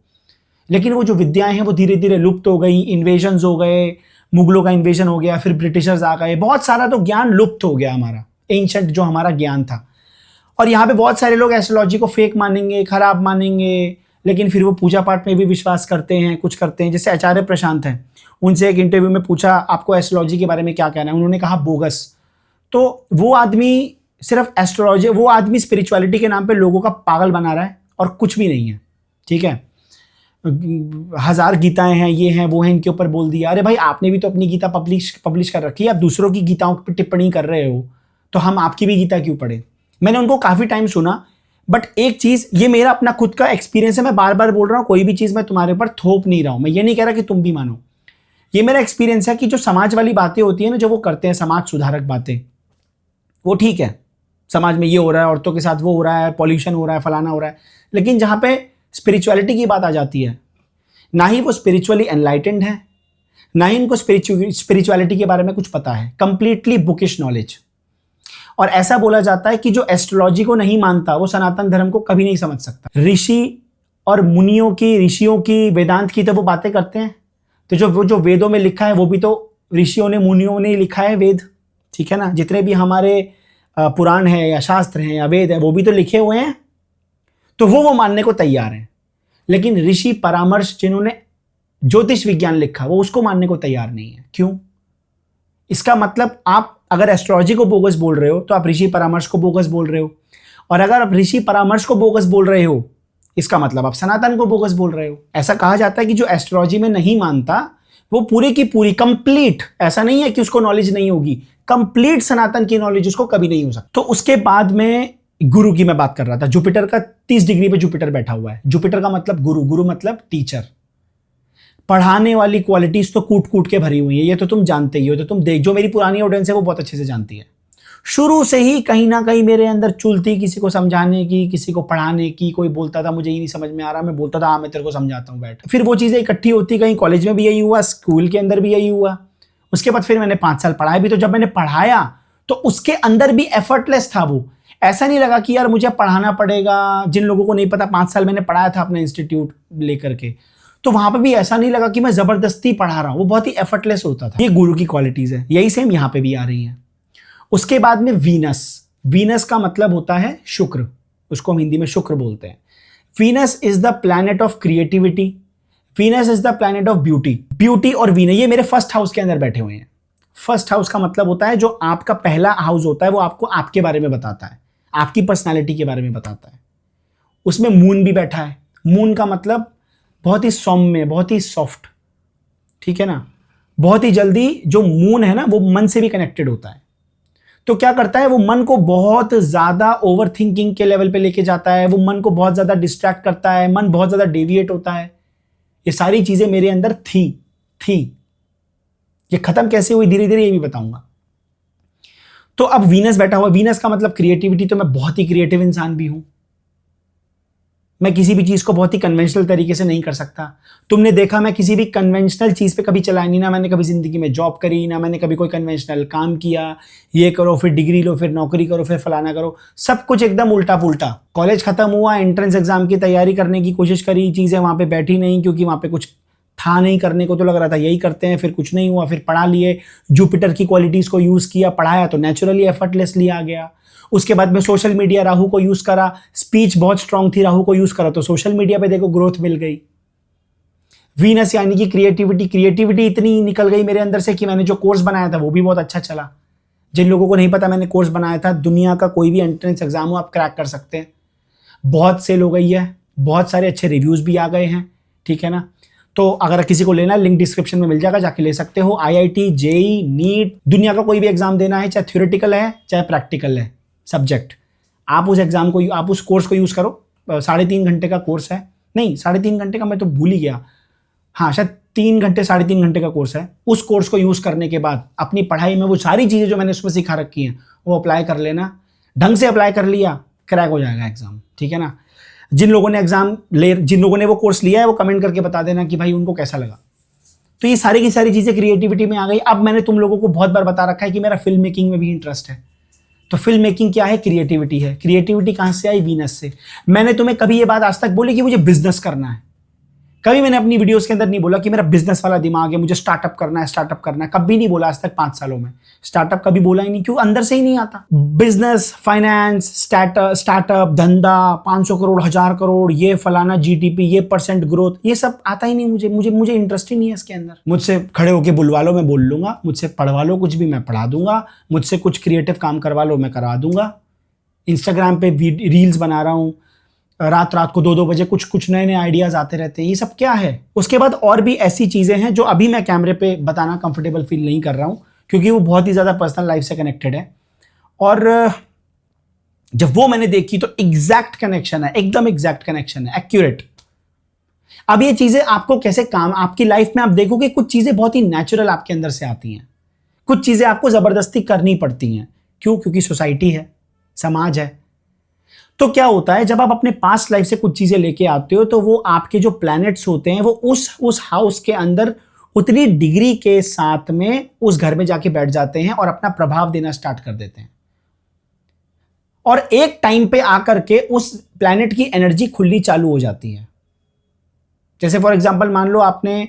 लेकिन वो जो विद्याएं हैं वो धीरे धीरे लुप्त हो गई, इन्वेजन्स हो गए, मुगलों का इन्वेजन हो गया, फिर ब्रिटिशर्स आ गए, बहुत सारा तो ज्ञान लुप्त हो गया हमारा, एंशंट जो हमारा ज्ञान था। और यहाँ पे बहुत सारे लोग एस्ट्रोलॉजी को फेक मानेंगे, खराब मानेंगे, लेकिन फिर वो पूजा पाठ में भी विश्वास करते हैं, कुछ करते हैं। जैसे आचार्य प्रशांत हैं, उनसे एक इंटरव्यू में पूछा आपको एस्ट्रोलॉजी के बारे में क्या कहना है, उन्होंने कहा बोगस। तो वो आदमी सिर्फ एस्ट्रोलॉजी, वो आदमी स्पिरिचुअलिटी के नाम पे लोगों का पागल बना रहा है और कुछ भी नहीं है, ठीक है। 1000 गीताएं हैं, ये हैं वो हैं, इनके ऊपर बोल दिया। अरे भाई, आपने भी तो अपनी गीता पब्लिश कर रखी है, आप दूसरों की गीताओं पर टिप्पणी कर रहे हो, तो हम आपकी भी गीता क्यों पढ़े। मैंने उनको काफी टाइम सुना, बट एक चीज, ये मेरा अपना खुद का एक्सपीरियंस है, मैं बार बार बोल रहा हूं, कोई भी चीज मैं तुम्हारे ऊपर थोप नहीं रहा हूं, मैं ये नहीं कह रहा कि तुम भी मानो। ये मेरा एक्सपीरियंस है कि जो समाज वाली बातें होती है ना, जो वो करते हैं समाज सुधारक बातें, वो ठीक है, समाज में ये हो रहा है, औरतों के साथ वो हो रहा है, पॉल्यूशन हो रहा है, फलाना हो रहा है, लेकिन जहां पे स्पिरिचुअलिटी की बात आ जाती है, ना ही वो स्पिरिचुअली एनलाइटेंड है, ना ही उनको स्पिरिचुअलिटी के बारे में कुछ पता है, कंप्लीटली बुकिश नॉलेज। और ऐसा बोला जाता है कि जो एस्ट्रोलॉजी को नहीं मानता वो सनातन धर्म को कभी नहीं समझ सकता। ऋषि और मुनियों की, ऋषियों की, वेदांत की तो वो बातें करते हैं, तो जो वेदों में लिखा है वो भी तो ऋषियों ने, मुनियों ने लिखा है वेद, ठीक है ना। जितने भी हमारे पुराण है या शास्त्र हैं या वेद है, वो भी तो लिखे हुए हैं, तो वो मानने को तैयार हैं। लेकिन ऋषि परामर्श, जिन्होंने ज्योतिष विज्ञान लिखा, वो उसको मानने को तैयार नहीं है। क्यों? इसका मतलब आप अगर एस्ट्रोलॉजी को बोगस बोल रहे हो तो आप ऋषि परामर्श को बोगस बोल रहे हो, और अगर आप ऋषि परामर्श को बोगस बोल रहे हो, इसका मतलब आप सनातन को बोगस बोल रहे हो। ऐसा कहा जाता है कि जो एस्ट्रोलॉजी में नहीं मानता वो पूरी की पूरी कंप्लीट, ऐसा नहीं है कि उसको नॉलेज नहीं होगी, कंप्लीट सनातन की नॉलेज उसको कभी नहीं हो सकती। तो उसके बाद में गुरु की मैं बात कर रहा था। जुपिटर का 30 डिग्री पे जुपिटर बैठा हुआ है। जुपिटर का मतलब गुरु, गुरु मतलब टीचर। पढ़ाने वाली क्वालिटीज तो कूट कूट के भरी हुई है, ये तो तुम जानते ही हो, तो तुम देख, जो मेरी पुरानी ऑडियंस है वो बहुत अच्छे से जानती है। शुरू से ही कहीं ना कहीं मेरे अंदर चुल थी किसी को समझाने की, किसी को पढ़ाने की। कोई बोलता था मुझे ये नहीं समझ में आ रहा, मैं बोलता था हाँ मैं तेरे को समझाता हूँ, बैठ। फिर वो चीजें इकट्ठी होती गई, कॉलेज में भी यही हुआ, स्कूल के अंदर भी यही हुआ। उसके बाद फिर मैंने 5 साल पढ़ाया भी, तो जब मैंने पढ़ाया तो उसके अंदर भी एफर्टलेस था वो। ऐसा नहीं लगा कि यार मुझे पढ़ाना पड़ेगा। जिन लोगों को नहीं पता, 5 साल मैंने पढ़ाया था अपने इंस्टीट्यूट लेकर के, तो वहां पर भी ऐसा नहीं लगा कि मैं जबरदस्ती पढ़ा रहा हूं, वो बहुत ही एफर्टलेस होता था। ये गुरु की क्वालिटीज है, यही सेम यहां पे भी आ रही है। उसके बाद में वीनस। वीनस का मतलब होता है शुक्र, उसको हम हिंदी में शुक्र बोलते हैं। Venus is the planet of creativity, Venus is the planet of beauty. Beauty और वीनस ये मेरे फर्स्ट हाउस के अंदर बैठे हुए हैं। फर्स्ट हाउस का मतलब होता है जो आपका पहला हाउस होता है, वो आपको आपके बारे में बताता है, आपकी पर्सनैलिटी के बारे में बताता है। उसमें मून भी बैठा है। मून का मतलब बहुत ही सौम्य, बहुत ही सॉफ्ट, ठीक है ना। बहुत ही जल्दी जो मून है ना, वो मन से भी कनेक्टेड होता है। तो क्या करता है, वो मन को बहुत ज्यादा ओवर थिंकिंग के लेवल पे लेके जाता है, वो मन को बहुत ज्यादा डिस्ट्रैक्ट करता है, मन बहुत ज्यादा डेविएट होता है। ये सारी चीजें मेरे अंदर थी। ये खत्म कैसे हुई धीरे धीरे ये भी बताऊंगा। तो अब वीनस बैठा हुआ। वीनस का मतलब क्रिएटिविटी, तो मैं बहुत ही क्रिएटिव इंसान भी हूं। मैं किसी भी चीज को बहुत ही कन्वेंशनल तरीके से नहीं कर सकता। तुमने देखा मैं किसी भी कन्वेंशनल चीज पे कभी चला नहीं, ना मैंने कभी जिंदगी में जॉब करी, ना मैंने कभी कोई कन्वेंशनल काम किया, ये करो फिर डिग्री लो फिर नौकरी करो फिर फलाना करो, सब कुछ एकदम उल्टा पुल्टा। कॉलेज खत्म हुआ, एंट्रेंस एग्जाम की तैयारी करने की कोशिश करी, चीजें वहां पे बैठी नहीं क्योंकि वहां पे कुछ था नहीं करने को, तो लग रहा था यही करते हैं, फिर कुछ नहीं हुआ, फिर पढ़ा लिए, जुपिटर की क्वालिटीज को यूज किया, पढ़ाया तो नेचुरली एफर्टलेसली आ गया। उसके बाद में सोशल मीडिया राहु को यूज करा, स्पीच बहुत स्ट्रांग थी, राहु को यूज करा तो सोशल मीडिया पे देखो ग्रोथ मिल गई। वीनस यानी कि क्रिएटिविटी इतनी निकल गई मेरे अंदर से कि मैंने जो कोर्स बनाया था वो भी बहुत अच्छा चला। जिन लोगों को नहीं पता मैंने कोर्स बनाया था, दुनिया का कोई भी एंट्रेंस एग्जाम हो आप क्रैक कर सकते हैं। बहुत सेल हो गई है, बहुत सारे अच्छे रिव्यूज भी आ गए हैं, ठीक है ना। तो अगर किसी को लेना है लिंक डिस्क्रिप्शन में मिल जाएगा, जाके ले सकते हो। IIT, JEE, नीट, दुनिया का कोई भी एग्जाम देना है, चाहे थ्योरेटिकल है चाहे प्रैक्टिकल है सब्जेक्ट, आप उस एग्जाम को, आप उस कोर्स को यूज करो। 3.5 घंटे का कोर्स है, नहीं 3.5 घंटे का मैं तो भूल ही गया, हाँ शायद 3 घंटे 3.5 घंटे का कोर्स है। उस कोर्स को यूज करने के बाद अपनी पढ़ाई में वो सारी चीजें जो मैंने उसमें सिखा रखी हैं वो अप्लाई कर लेना। ढंग से अप्लाई कर लिया, क्रैक हो जाएगा एग्जाम, ठीक है ना। जिन लोगों ने वो कोर्स लिया है वो कमेंट करके बता देना कि भाई उनको कैसा लगा। तो ये सारी की सारी चीजें क्रिएटिविटी में आ गई। अब मैंने तुम लोगों को बहुत बार बता रखा है कि मेरा फिल्म मेकिंग में भी इंटरेस्ट है। तो फिल्म मेकिंग क्या है? क्रिएटिविटी है। क्रिएटिविटी कहां से आई? वीनस से। मैंने तुम्हें कभी ये बात आज तक बोली कि मुझे बिजनेस करना है? कभी मैंने अपनी वीडियोस के अंदर नहीं बोला कि मेरा बिजनेस वाला दिमाग है, मुझे स्टार्टअप करना है, कभी नहीं बोला आज तक 5 सालों में। स्टार्टअप कभी बोला ही नहीं, क्यों? अंदर से ही नहीं आता। बिजनेस, फाइनेंस, स्टार्टअप, धंधा, 500 करोड़, 1000 करोड़, ये फलाना GDP, ये % ग्रोथ, ये सब आता ही नहीं मुझे इंटरेस्ट ही नहीं है इसके अंदर। मुझसे खड़े होके बुलवा लो, मैं बोल लूंगा, मुझसे पढ़वा लो कुछ भी, मैं पढ़ा दूंगा, मुझसे कुछ क्रिएटिव काम करवा लो, मैं करवा दूंगा। इंस्टाग्राम पे रील्स बना रहा हूँ, रात को 2-2 बजे कुछ नए आइडियाज आते रहते हैं, ये सब क्या है? उसके बाद और भी ऐसी चीजें हैं जो अभी मैं कैमरे पे बताना कंफर्टेबल फील नहीं कर रहा हूं, क्योंकि वो बहुत ही ज्यादा पर्सनल लाइफ से कनेक्टेड है। और जब वो मैंने देखी तो एग्जैक्ट कनेक्शन है, एकदम एग्जैक्ट कनेक्शन है, एक्यूरेट। अब ये चीजें आपको कैसे काम, आपकी लाइफ में आप देखोगे कुछ चीजें बहुत ही नेचुरल आपके अंदर से आती हैं, कुछ चीजें आपको जबरदस्ती करनी पड़ती हैं। क्यों? क्योंकि सोसाइटी है, समाज है। तो क्या होता है, जब आप अपने पास्ट लाइफ से कुछ चीजें लेके आते हो तो वो आपके जो प्लैनेट्स होते हैं वो उस हाउस के अंदर उतनी डिग्री के साथ में उस घर में जाके बैठ जाते हैं और अपना प्रभाव देना स्टार्ट कर देते हैं। और एक टाइम पे आकर के उस प्लैनेट की एनर्जी खुलनी चालू हो जाती है। जैसे फॉर एग्जांपल मान लो आपने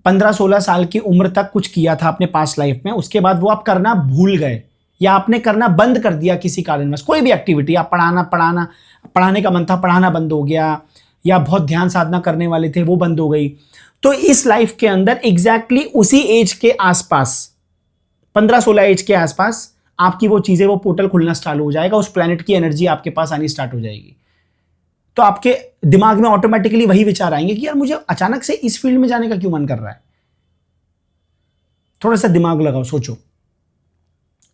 15-16 साल की उम्र तक कुछ किया था अपने पास्ट लाइफ में, उसके बाद वो आप करना भूल गए या आपने करना बंद कर दिया किसी कारणवश। कोई भी एक्टिविटी, आप पढ़ाने का मन था, पढ़ाना बंद हो गया, या बहुत ध्यान साधना करने वाले थे वो बंद हो गई। तो इस लाइफ के अंदर एग्जैक्टली उसी एज के आसपास, 15-16 एज के आसपास आपकी वो चीजें, वो पोर्टल खुलना चालू हो जाएगा, उस प्लैनेट की एनर्जी आपके पास आनी स्टार्ट हो जाएगी। तो आपके दिमाग में ऑटोमेटिकली वही विचार आएंगे कि यार मुझे अचानक से इस फील्ड में जाने का क्यों मन कर रहा है। थोड़ा सा दिमाग लगाओ, सोचो,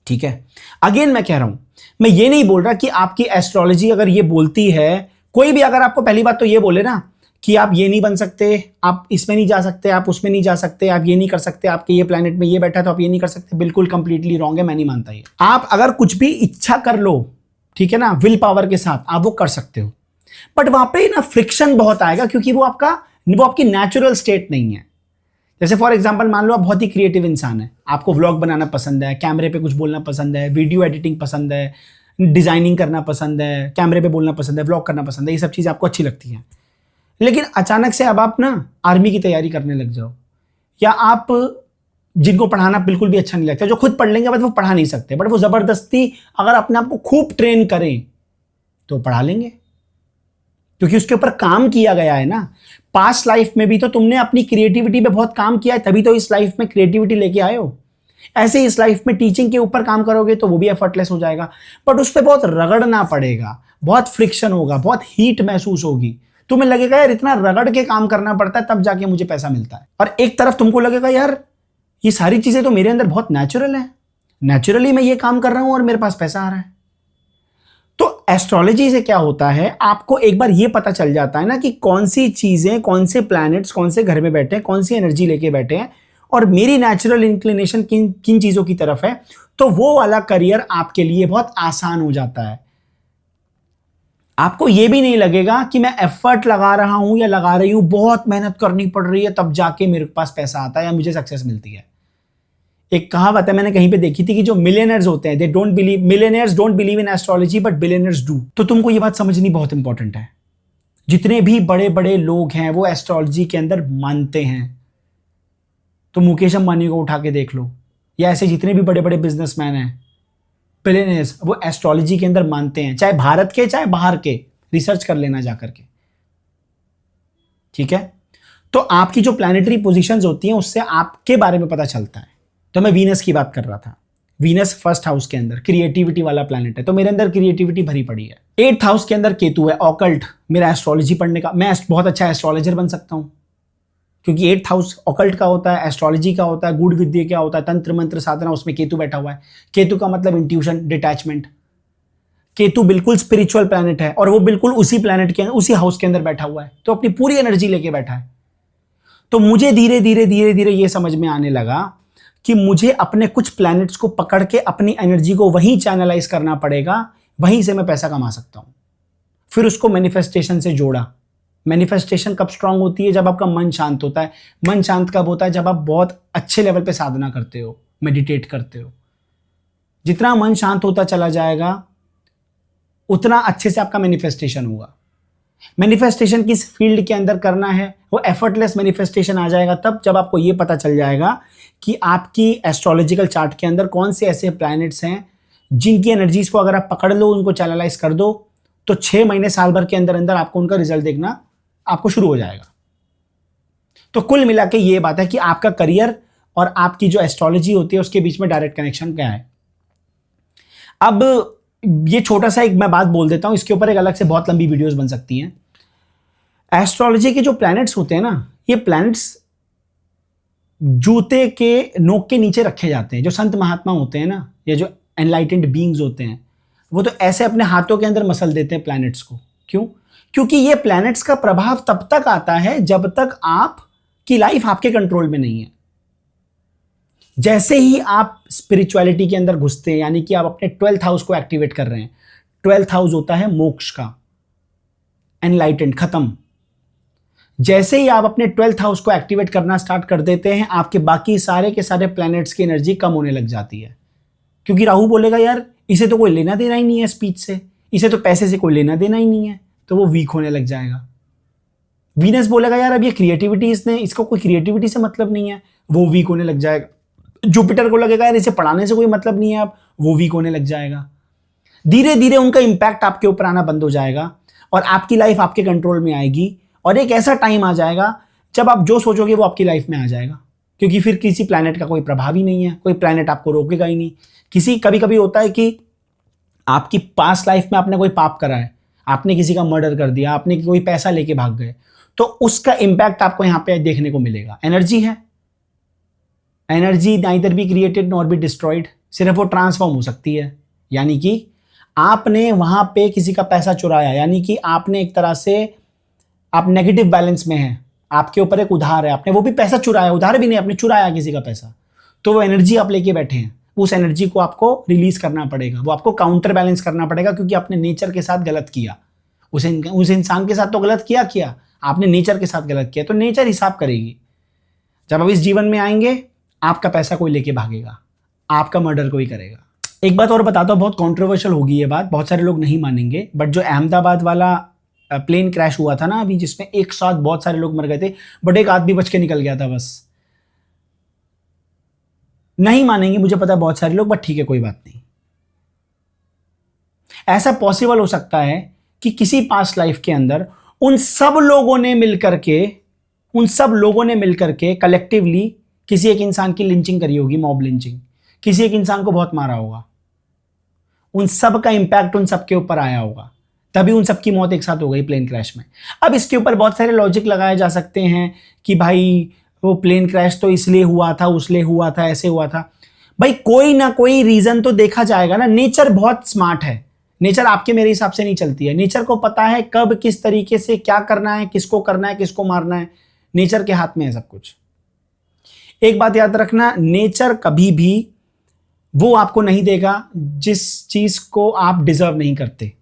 ठीक है। अगेन मैं कह रहा हूं, मैं ये नहीं बोल रहा कि आपकी एस्ट्रोलॉजी अगर ये बोलती है, कोई भी अगर आपको पहली बात तो ये बोले ना कि आप ये नहीं बन सकते, आप इसमें नहीं जा सकते, आप उसमें नहीं जा सकते, आप ये नहीं कर सकते, आपके ये प्लैनेट में ये बैठा है तो आप ये नहीं कर सकते, बिल्कुल कंप्लीटली रॉन्ग है, मैं नहीं मानता ये। आप अगर कुछ भी इच्छा कर लो, ठीक है ना, विल पावर के साथ आप वो कर सकते हो, बट वहां पे ना फ्रिक्शन बहुत आएगा, क्योंकि वो आपकी नेचुरल स्टेट नहीं है। जैसे फॉर एग्जांपल मान लो आप बहुत ही क्रिएटिव इंसान है, आपको व्लॉग बनाना पसंद है, कैमरे पे कुछ बोलना पसंद है, वीडियो एडिटिंग पसंद है, डिजाइनिंग करना पसंद है, कैमरे पे बोलना पसंद है, व्लॉग करना पसंद है, ये सब चीज़ आपको अच्छी लगती हैं। लेकिन अचानक से अब आप ना आर्मी की तैयारी करने लग जाओ, या आप जिनको पढ़ाना बिल्कुल भी अच्छा नहीं लगता, जो खुद पढ़ लेंगे बट वो पढ़ा नहीं सकते, बट वो जबरदस्ती अगर अपने आप को खूब ट्रेन करें तो पढ़ा लेंगे, क्योंकि उसके ऊपर काम किया गया है ना। पास्ट लाइफ में भी तो तुमने अपनी क्रिएटिविटी पे बहुत काम किया है, तभी तो इस लाइफ में क्रिएटिविटी लेके आए हो। ऐसे इस लाइफ में टीचिंग के ऊपर काम करोगे तो वो भी एफर्टलेस हो जाएगा, बट उस पर बहुत रगड़ना पड़ेगा, बहुत फ्रिक्शन होगा, बहुत हीट महसूस होगी। तुम्हें लगेगा यार इतना रगड़ के काम करना पड़ता है तब जाके मुझे पैसा मिलता है, और एक तरफ तुमको लगेगा यार ये सारी चीजें तो मेरे अंदर बहुत नेचुरल है, नेचुरली मैं ये काम कर रहा हूं और मेरे पास पैसा आ रहा है। तो एस्ट्रोलॉजी से क्या होता है, आपको एक बार ये पता चल जाता है ना कि कौन सी चीजें, कौन से प्लैनेट्स कौन से घर में बैठे हैं, कौन सी एनर्जी लेके बैठे हैं, और मेरी नेचुरल इंक्लिनेशन किन चीजों की तरफ है, तो वो वाला करियर आपके लिए बहुत आसान हो जाता है। आपको ये भी नहीं लगेगा कि मैं एफर्ट लगा रहा हूं या लगा रही हूं, बहुत मेहनत करनी पड़ रही है तब जाके मेरे पास पैसा आता है या मुझे सक्सेस मिलती है। एक कहावत है, मैंने कहीं पे देखी थी कि जो मिलियनर्स होते हैं, they don't believe, millionaires don't believe in astrology but billionaires do. तो तुमको ये बात समझनी बहुत इंपॉर्टेंट है। जितने भी बड़े बड़े लोग हैं वो एस्ट्रोलॉजी के अंदर मानते हैं। तो मुकेश अंबानी को उठा के देख लो, या ऐसे जितने भी बड़े बड़े बिजनेसमैन हैं, बिलियनर्स, वो एस्ट्रोलॉजी के अंदर मानते हैं, चाहे भारत के चाहे बाहर के। रिसर्च कर लेना जाकर के, ठीक है। तो आपकी जो प्लैनेटरी पोजीशंस होती हैं उससे आपके बारे में पता चलता है। तो मैं वीनस की बात कर रहा था। वीनस फर्स्ट हाउस के अंदर क्रिएटिविटी वाला प्लैनेट है, तो मेरे अंदर क्रिएटिविटी भरी पड़ी है। 8th हाउस के अंदर केतु है, ऑकल्ट, मेरा एस्ट्रोलॉजी पढ़ने का, मैं बहुत अच्छा एस्ट्रोलॉजर बन सकता हूं, क्योंकि 8th हाउस ऑकल्ट का होता है, एस्ट्रोलॉजी का होता है, गूढ़ विद्या क्या होता है, तंत्र मंत्र साधना, उसमें केतु बैठा हुआ है। केतु का मतलब इंट्यूशन, डिटैचमेंट। केतु बिल्कुल स्पिरिचुअल प्लैनेट है और वो बिल्कुल उसी प्लैनेट के उसी हाउस के अंदर बैठा हुआ है, तो अपनी पूरी एनर्जी लेके बैठा है। तो मुझे धीरे धीरे ये समझ में आने लगा कि मुझे अपने कुछ प्लैनेट्स को पकड़ के अपनी एनर्जी को वहीं चैनलाइज करना पड़ेगा, वहीं से मैं पैसा कमा सकता हूं। फिर उसको मैनिफेस्टेशन से जोड़ा। मैनिफेस्टेशन कब स्ट्रांग होती है? जब आपका मन शांत होता है। मन शांत कब होता है? जब आप बहुत अच्छे लेवल पे साधना करते हो, मेडिटेट करते हो। जितना मन शांत होता चला जाएगा उतना अच्छे से आपका मैनिफेस्टेशन होगा। मैनिफेस्टेशन किस फील्ड के अंदर करना है? वो एफर्टलेस मैनिफेस्टेशन आ जाएगा तब जब आपको ये पता चल जाएगा कि आपकी एस्ट्रोलॉजिकल चार्ट के अंदर कौन से ऐसे प्लैनेट्स हैं जिनकी एनर्जीज को अगर आप पकड़ लो, उनको चैनलाइज कर दो, तो 6 महीने साल भर के अंदर अंदर आपको उनका रिजल्ट देखना आपको शुरू हो जाएगा। तो कुल मिला के ये बात है कि आपका करियर और आपकी जो एस्ट्रोलॉजी होती है उसके बीच में डायरेक्ट कनेक्शन क्या है। अब ये छोटा सा एक मैं बात बोल देता हूं, इसके ऊपर एक अलग से बहुत लंबी वीडियोस बन सकती हैं। एस्ट्रोलॉजी के जो प्लैनेट्स होते हैं ना, ये प्लैनेट्स जूते के नोक के नीचे रखे जाते हैं। जो संत महात्मा होते हैं ना, या जो एनलाइटेंड बीइंग्स होते हैं, वो तो ऐसे अपने हाथों के अंदर मसल देते हैं प्लैनेट्स को। क्यों? क्योंकि ये प्लैनेट्स का प्रभाव तब तक आता है जब तक आपकी लाइफ आपके कंट्रोल में नहीं है। जैसे ही आप स्पिरिचुअलिटी के अंदर घुसते हैं, यानी कि आप अपने 12th हाउस को एक्टिवेट कर रहे हैं। 12th हाउस होता है मोक्ष का, एनलाइटेंड, खत्म। जैसे ही आप अपने 12th हाउस को एक्टिवेट करना स्टार्ट कर देते हैं, आपके बाकी सारे के सारे प्लैनेट्स की एनर्जी कम होने लग जाती है। क्योंकि राहु बोलेगा यार इसे तो कोई लेना देना ही नहीं है स्पीच से, इसे तो पैसे से कोई लेना देना ही नहीं है, तो वो वीक होने लग जाएगा। वीनस बोलेगा यार अब ये क्रिएटिविटी, इसको कोई क्रिएटिविटी से मतलब नहीं है, वो वीक होने लग जाएगा। जुपिटर को लगेगा यार इसे पढ़ाने से कोई मतलब नहीं है, अब वो वीक होने लग जाएगा। धीरे धीरे उनका इंपैक्ट आपके ऊपर आना बंद हो जाएगा और आपकी लाइफ आपके कंट्रोल में आएगी। और एक ऐसा टाइम आ जाएगा जब आप जो सोचोगे वो आपकी लाइफ में आ जाएगा, क्योंकि फिर किसी प्लैनेट का कोई प्रभाव ही नहीं है, कोई प्लैनेट आपको रोकेगा ही नहीं। कभी कभी होता है कि आपकी पास्ट लाइफ में आपने कोई पाप करा है, आपने किसी का मर्डर कर दिया, आपने कोई पैसा लेके भाग गए, तो उसका इंपैक्ट आपको यहां पे देखने को मिलेगा। एनर्जी है, energy neither be created nor be destroyed, सिर्फ वो ट्रांसफॉर्म हो सकती है। यानी कि आपने वहां पे किसी का पैसा चुराया, यानी कि आपने एक तरह से, आप नेगेटिव बैलेंस में हैं, आपके ऊपर एक उधार है, आपने वो भी पैसा चुराया, उधार भी नहीं, आपने चुराया किसी का पैसा, तो वो एनर्जी आप लेके बैठे हैं। उस एनर्जी को आपको रिलीज करना पड़ेगा, वो आपको काउंटर बैलेंस करना पड़ेगा, क्योंकि आपने नेचर के साथ गलत किया। उस इंसान के साथ तो गलत किया, आपने नेचर के साथ गलत किया, तो नेचर हिसाब करेगी। जब आप इस जीवन में आएंगे, आपका पैसा कोई लेके भागेगा, आपका मर्डर कोई करेगा। एक बात और बताता हूं, बहुत कंट्रोवर्शियल होगी ये बात, बहुत सारे लोग नहीं मानेंगे, बट जो अहमदाबाद वाला प्लेन क्रैश हुआ था ना अभी, जिसमें एक साथ बहुत सारे लोग मर गए थे, बट एक आदमी बच के निकल गया था बस। नहीं मानेंगे मुझे पता है बहुत सारे लोग, बट ठीक है कोई बात नहीं। ऐसा पॉसिबल हो सकता है कि किसी पास्ट लाइफ के अंदर उन सब लोगों ने मिलकर के कलेक्टिवली किसी एक इंसान की लिंचिंग करी होगी, मॉब लिंचिंग, किसी एक इंसान को बहुत मारा होगा, उन सब का इंपैक्ट उन सब के ऊपर आया होगा, तभी उन सब की मौत एक साथ हो गई प्लेन क्रैश में। अब इसके ऊपर बहुत सारे लॉजिक लगाए जा सकते हैं कि भाई वो प्लेन क्रैश तो इसलिए हुआ था, उसलिए हुआ था, ऐसे हुआ था। भाई कोई ना कोई रीजन तो देखा जाएगा ना। नेचर बहुत स्मार्ट है, नेचर आपके मेरे हिसाब से नहीं चलती है। नेचर को पता है कब किस तरीके से क्या करना है, किसको करना है, किसको मारना है, नेचर के हाथ में है सब कुछ। एक बात याद रखना, नेचर कभी भी वो आपको नहीं देगा जिस चीज को आप डिजर्व नहीं करते,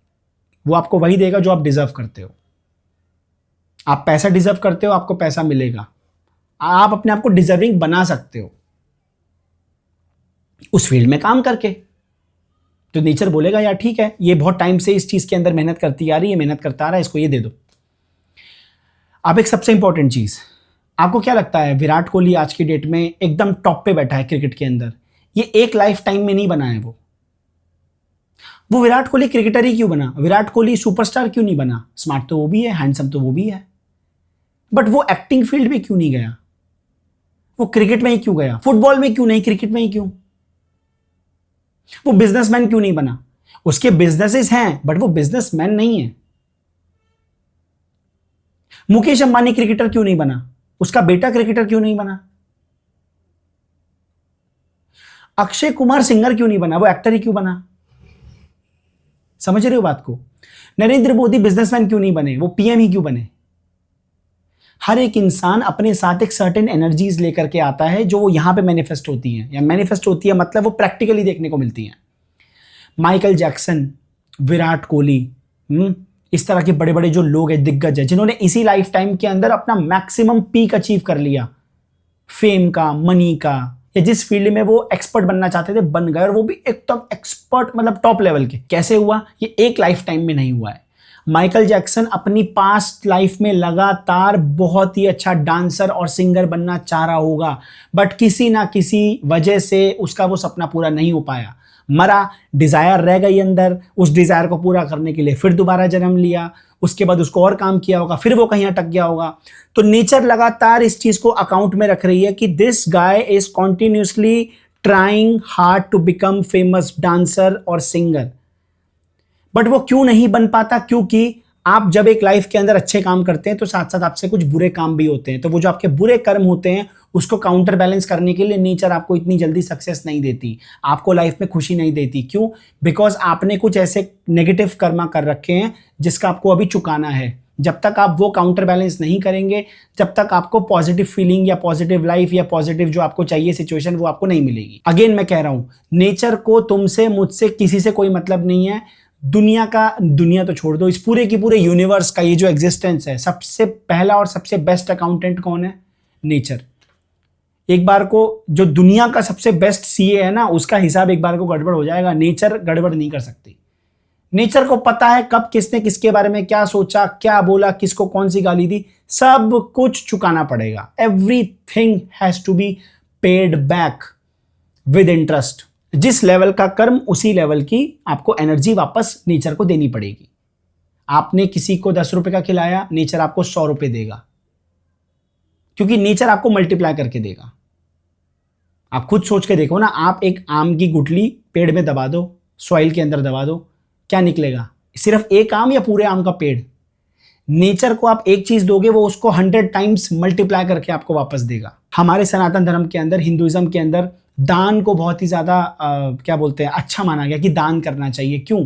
वो आपको वही देगा जो आप डिजर्व करते हो। आप पैसा डिजर्व करते हो, आपको पैसा मिलेगा। आप अपने आप को डिजर्विंग बना सकते हो उस फील्ड में काम करके। तो नेचर बोलेगा यार ठीक है, ये बहुत टाइम से इस चीज के अंदर मेहनत करती आ रही है, मेहनत करता आ रहा है, इसको ये दे दो। अब एक सबसे इंपॉर्टेंट चीज, आपको क्या लगता है विराट कोहली आज की डेट में एकदम टॉप पे बैठा है क्रिकेट के अंदर, ये एक लाइफ टाइम में नहीं बना है। वो विराट कोहली क्रिकेटर ही क्यों बना? विराट कोहली सुपरस्टार क्यों नहीं बना? स्मार्ट तो वो भी है, हैंडसम तो वो भी है, बट वो एक्टिंग फील्ड में क्यों नहीं गया? वो क्रिकेट में ही क्यों गया? फुटबॉल में क्यों नहीं, क्रिकेट में ही क्यों? वो बिजनेसमैन क्यों नहीं बना? उसके बिजनेसेस हैं बट वो बिजनेसमैन नहीं है। मुकेश अंबानी क्रिकेटर क्यों नहीं बना? उसका बेटा क्रिकेटर क्यों नहीं बना? अक्षय कुमार सिंगर क्यों नहीं बना? वो एक्टर ही क्यों बना? समझ रहे हो बात को? नरेंद्र मोदी बिजनेसमैन क्यों नहीं बने? वो पीएम ही क्यों बने? हर एक इंसान अपने साथ एक सर्टेन एनर्जीज लेकर के आता है जो वो यहां पे मैनिफेस्ट होती हैं, या मैनिफेस्ट होती है मतलब वो प्रैक्टिकली देखने को मिलती हैं। माइकल जैक्सन, विराट कोहली, इस तरह के बड़े बड़े जो लोग हैं, दिग्गज है, जिन्होंने इसी लाइफ टाइम के अंदर अपना मैक्सिमम पीक अचीव कर लिया, फेम का, मनी का, या जिस फील्ड में वो एक्सपर्ट बनना चाहते थे बन गए, और वो भी एकदम एक्सपर्ट मतलब टॉप लेवल के। कैसे हुआ? ये एक लाइफ टाइम में नहीं हुआ है। माइकल जैक्सन अपनी पास्ट लाइफ में लगातार बहुत ही अच्छा डांसर और सिंगर बनना चाह रहा होगा, बट किसी ना किसी वजह से उसका वो सपना पूरा नहीं हो पाया, मरा, डिजायर रह गई अंदर। उस डिजायर को पूरा करने के लिए फिर दोबारा जन्म लिया, उसके बाद उसको और काम किया होगा, फिर वो कहीं अटक गया होगा। तो नेचर लगातार इस चीज को अकाउंट में रख रही है कि this guy is continuously trying hard to become famous dancer और सिंगर, बट वो क्यों नहीं बन पाता? क्योंकि आप जब एक लाइफ के अंदर अच्छे काम करते हैं तो साथ साथ आपसे कुछ बुरे काम भी होते हैं। तो वो जो आपके बुरे कर्म होते हैं उसको काउंटर बैलेंस करने के लिए नेचर आपको इतनी जल्दी सक्सेस नहीं देती, आपको लाइफ में खुशी नहीं देती। क्यों? बिकॉज आपने कुछ ऐसे नेगेटिव कर्मा कर रखे हैं जिसका आपको अभी चुकाना है। जब तक आप वो काउंटर बैलेंस नहीं करेंगे, जब तक आपको पॉजिटिव फीलिंग या पॉजिटिव लाइफ या पॉजिटिव जो आपको चाहिए सिचुएशन वो आपको नहीं मिलेगी। अगेन मैं कह रहा हूं, नेचर को तुमसे, मुझसे, किसी से कोई मतलब नहीं है। दुनिया तो छोड़ दो, इस पूरे की पूरे यूनिवर्स का ये जो एग्जिस्टेंस है, सबसे पहला और सबसे बेस्ट अकाउंटेंट कौन है? नेचर। एक बार को जो दुनिया का सबसे बेस्ट सीए है ना, उसका हिसाब एक बार को गड़बड़ हो जाएगा, नेचर गड़बड़ नहीं कर सकती। नेचर को पता है कब किसने किसके बारे में क्या सोचा, क्या बोला, किसको कौन सी गाली दी, सब कुछ चुकाना पड़ेगा। Everything has to be paid back with interest. जिस लेवल का कर्म उसी लेवल की आपको एनर्जी वापस नेचर को देनी पड़ेगी। आपने किसी को 10 रुपए का खिलाया, नेचर आपको 100 रुपए देगा, क्योंकि नेचर आपको मल्टीप्लाई करके देगा। आप खुद सोच के देखो ना, आप एक आम की गुठली पेड़ में दबा दो, सॉइल के अंदर दबा दो, क्या निकलेगा? सिर्फ एक आम या पूरे आम का पेड़? नेचर को आप एक चीज दोगे, वो उसको 100 टाइम्स मल्टीप्लाई करके आपको वापस देगा। हमारे सनातन धर्म के अंदर, हिंदुइज्म के अंदर दान को बहुत ही ज्यादा क्या बोलते हैं, अच्छा माना गया कि दान करना चाहिए। क्यों?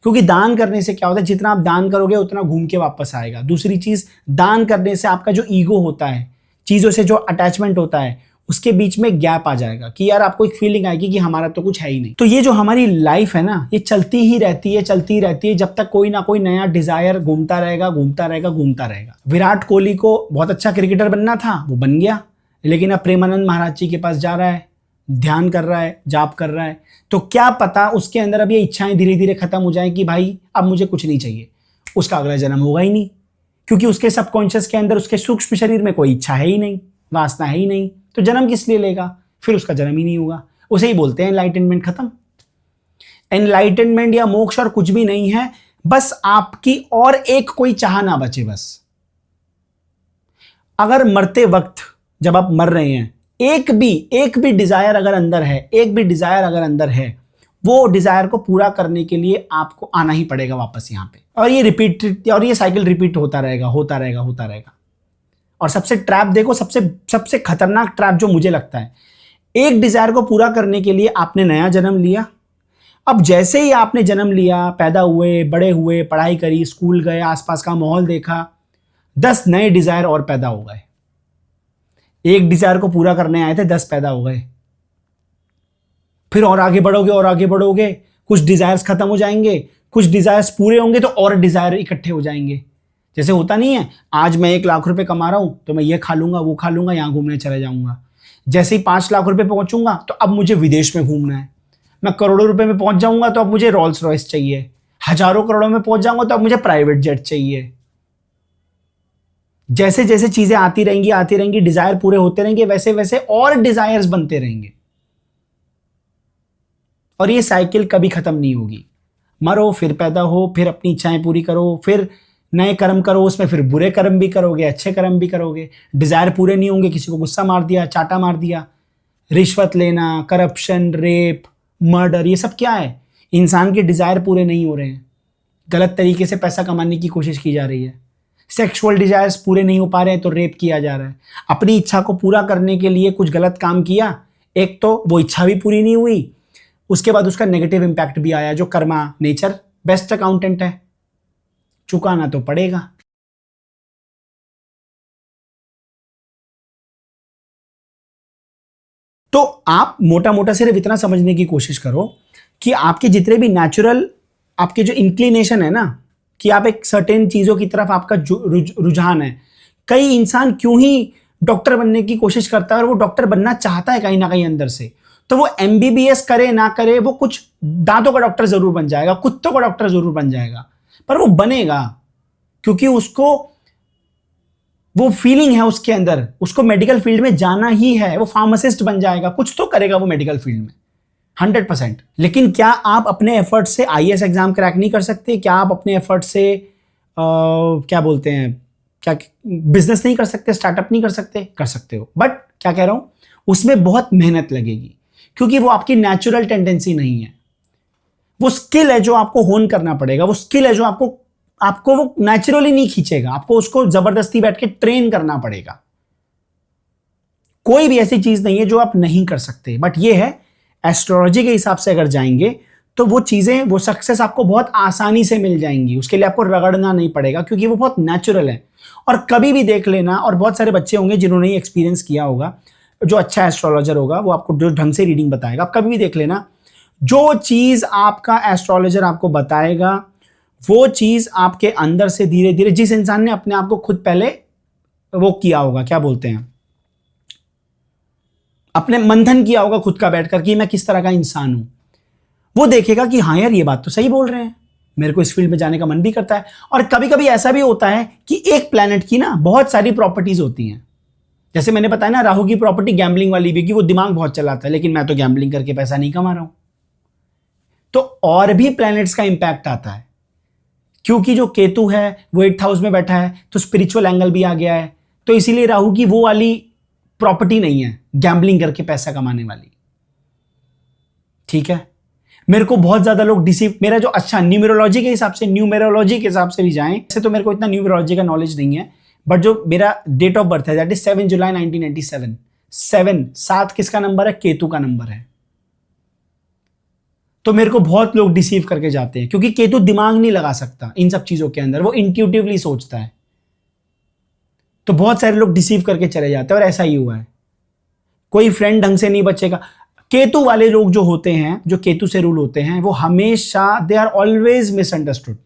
क्योंकि दान करने से क्या होता है, जितना आप दान करोगे उतना घूम के वापस आएगा। दूसरी चीज, दान करने से आपका जो ईगो होता है, चीजों से जो अटैचमेंट होता है, उसके बीच में गैप आ जाएगा कि यार आपको एक फीलिंग आएगी कि हमारा तो कुछ है ही नहीं। तो ये जो हमारी लाइफ है ना, ये चलती ही रहती है जब तक कोई ना कोई नया डिजायर घूमता रहेगा। विराट कोहली को बहुत अच्छा क्रिकेटर बनना था, वो बन गया, लेकिन अब प्रेमानंद महाराज जी के पास जा रहा है, ध्यान कर रहा है, जाप कर रहा है। तो क्या पता उसके अंदर अब ये इच्छाएं धीरे धीरे खत्म हो जाएं कि भाई अब मुझे कुछ नहीं चाहिए। उसका अगला जन्म होगा ही नहीं, क्योंकि उसके सबकॉन्शियस के अंदर, उसके सूक्ष्म शरीर में कोई इच्छा है ही नहीं, वासना है ही नहीं। तो जन्म किस लिए लेगा? फिर उसका जन्म ही नहीं होगा। उसे ही बोलते हैं एनलाइटनमेंट खत्म। एनलाइटनमेंट या मोक्ष और कुछ भी नहीं है, बस आपकी और एक कोई चाह ना बचे। बस अगर मरते वक्त जब आप मर रहे हैं, एक भी डिजायर अगर अंदर है, वो डिजायर को पूरा करने के लिए आपको आना ही पड़ेगा वापस यहाँ पे। और ये साइकिल रिपीट होता रहेगा। और सबसे ट्रैप देखो, सबसे खतरनाक ट्रैप जो मुझे लगता है, एक डिजायर को पूरा करने के लिए आपने नया जन्म लिया। अब जैसे ही आपने जन्म लिया, पैदा हुए, बड़े हुए, पढ़ाई करी, स्कूल गए, आसपास का माहौल देखा, 10 नए डिजायर और पैदा हो गए। एक डिजायर को पूरा करने आए थे, 10 पैदा हो गए। फिर और आगे बढ़ोगे, कुछ डिजायर्स खत्म हो जाएंगे, कुछ डिजायर्स पूरे होंगे तो और डिजायर इकट्ठे हो जाएंगे। जैसे होता नहीं है, आज मैं 1 लाख रुपए कमा रहा हूं तो मैं ये खा लूंगा, वो खा लूंगा, यहां घूमने चले जाऊंगा। जैसे ही 5 लाख रुपए पहुंचूंगा तो अब मुझे विदेश में घूमना है। मैं करोड़ों रुपए में पहुंच जाऊंगा तो अब मुझे रोल्स रॉयस चाहिए। हजारों करोड़ों में पहुंच जाऊंगा तो अब मुझे प्राइवेट जेट चाहिए। जैसे जैसे चीजें आती रहेंगी, डिजायर पूरे होते रहेंगे, वैसे वैसे और डिजायर्स बनते रहेंगे और ये साइकिल कभी खत्म नहीं होगी। मरो, फिर पैदा हो, फिर अपनी इच्छाएं पूरी करो, फिर नए कर्म करो, उसमें फिर बुरे कर्म भी करोगे, अच्छे कर्म भी करोगे। डिजायर पूरे नहीं होंगे, किसी को गुस्सा मार दिया, चाटा मार दिया, रिश्वत लेना, करप्शन, रेप, मर्डर, ये सब क्या है? इंसान के डिजायर पूरे नहीं हो रहे हैं, गलत तरीके से पैसा कमाने की कोशिश की जा रही है। सेक्सुअल डिजायर्स पूरे नहीं हो पा रहे हैं तो रेप किया जा रहा है। अपनी इच्छा को पूरा करने के लिए कुछ गलत काम किया, एक तो वो इच्छा भी पूरी नहीं हुई, उसके बाद उसका नेगेटिव इंपैक्ट भी आया। जो कर्मा नेचर बेस्ट अकाउंटेंट है, चुकाना तो पड़ेगा। तो आप मोटा मोटा सिर्फ इतना समझने की कोशिश करो कि आपके जितने भी नेचुरल, आपके जो इंक्लिनेशन है ना, कि आप एक सर्टेन चीजों की तरफ आपका रुझान है। कई इंसान क्यों ही डॉक्टर बनने की कोशिश करता है और वो डॉक्टर बनना चाहता है कहीं ना कहीं अंदर से, तो वो एमबीबीएस करे ना करे, वो कुछ दांतों का डॉक्टर जरूर बन जाएगा, कुत्तों का डॉक्टर जरूर बन जाएगा, पर वो बनेगा क्योंकि उसको वो फीलिंग है उसके अंदर, उसको मेडिकल फील्ड में जाना ही है। वो फार्मासिस्ट बन जाएगा, कुछ तो करेगा वो मेडिकल फील्ड में 100%। लेकिन क्या आप अपने एफर्ट से आईएएस एग्जाम क्रैक नहीं कर सकते? क्या आप अपने एफर्ट से क्या बोलते हैं, क्या बिजनेस नहीं कर सकते, स्टार्टअप नहीं कर सकते? कर सकते हो, बट क्या कह रहा हूं, उसमें बहुत मेहनत लगेगी क्योंकि वो आपकी नेचुरल टेंडेंसी नहीं है। वो स्किल है जो आपको होन करना पड़ेगा, वो स्किल है जो आपको वो नेचुरली नहीं खींचेगा, आपको उसको जबरदस्ती बैठ के ट्रेन करना पड़ेगा। कोई भी ऐसी चीज नहीं है जो आप नहीं कर सकते, बट ये है एस्ट्रोलॉजी के हिसाब से अगर जाएंगे तो वो चीजें, वो सक्सेस आपको बहुत आसानी से मिल जाएंगी। उसके लिए आपको रगड़ना नहीं पड़ेगा क्योंकि वो बहुत नेचुरल है। और कभी भी देख लेना, और बहुत सारे बच्चे होंगे जिन्होंने एक्सपीरियंस किया होगा, जो अच्छा एस्ट्रोलॉजर होगा वो आपको जो ढंग से रीडिंग बताएगा, आप कभी भी देख लेना, जो चीज आपका एस्ट्रोलॉजर आपको बताएगा वो चीज आपके अंदर से धीरे धीरे, जिस इंसान ने अपने आप को खुद पहले वो किया होगा, क्या बोलते हैं, अपने मंथन किया होगा खुद का बैठकर कि मैं किस तरह का इंसान हूं, वो देखेगा कि हाँ यार ये बात तो सही बोल रहे हैं, मेरे को इस फील्ड में जाने का मन भी करता है। और कभी कभी ऐसा भी होता है कि एक प्लैनेट की ना बहुत सारी प्रॉपर्टीज होती हैं। जैसे मैंने बताया ना, राहु की प्रॉपर्टी गैम्बलिंग वाली भी, कि वो दिमाग बहुत चलाता है, लेकिन मैं तो गैम्बलिंग करके पैसा नहीं कमा रहा हूं। तो और भी प्लैनेट्स का इंपैक्ट आता है क्योंकि जो केतु है वो 8th हाउस में बैठा है तो स्पिरिचुअल एंगल भी आ गया है, तो इसीलिए राहु की वो वाली प्रॉपर्टी नहीं है गैम्बलिंग करके पैसा कमाने वाली। ठीक है, मेरे को बहुत ज्यादा लोग डिसीव, मेरा जो अच्छा न्यूमेरोलॉजी के हिसाब से भी जाएं, वैसे तो मेरे को इतना न्यूमेरोलॉजी का नॉलेज नहीं है, बट जो मेरा डेट ऑफ बर्थ है दैट इज 7 जुलाई 1997। 7 किसका नंबर है? केतु का नंबर है। तो मेरे को बहुत लोग डिसीव करके जाते हैं क्योंकि केतु दिमाग नहीं लगा सकता इन सब चीजों के अंदर, वो इंट्यूटिवली सोचता है। तो बहुत सारे लोग डिसीव करके चले जाते हैं और ऐसा ही हुआ है। कोई फ्रेंड ढंग से नहीं बचेगा। केतु वाले लोग जो होते हैं, जो केतु से रूल होते हैं, वो हमेशा they are always misunderstood.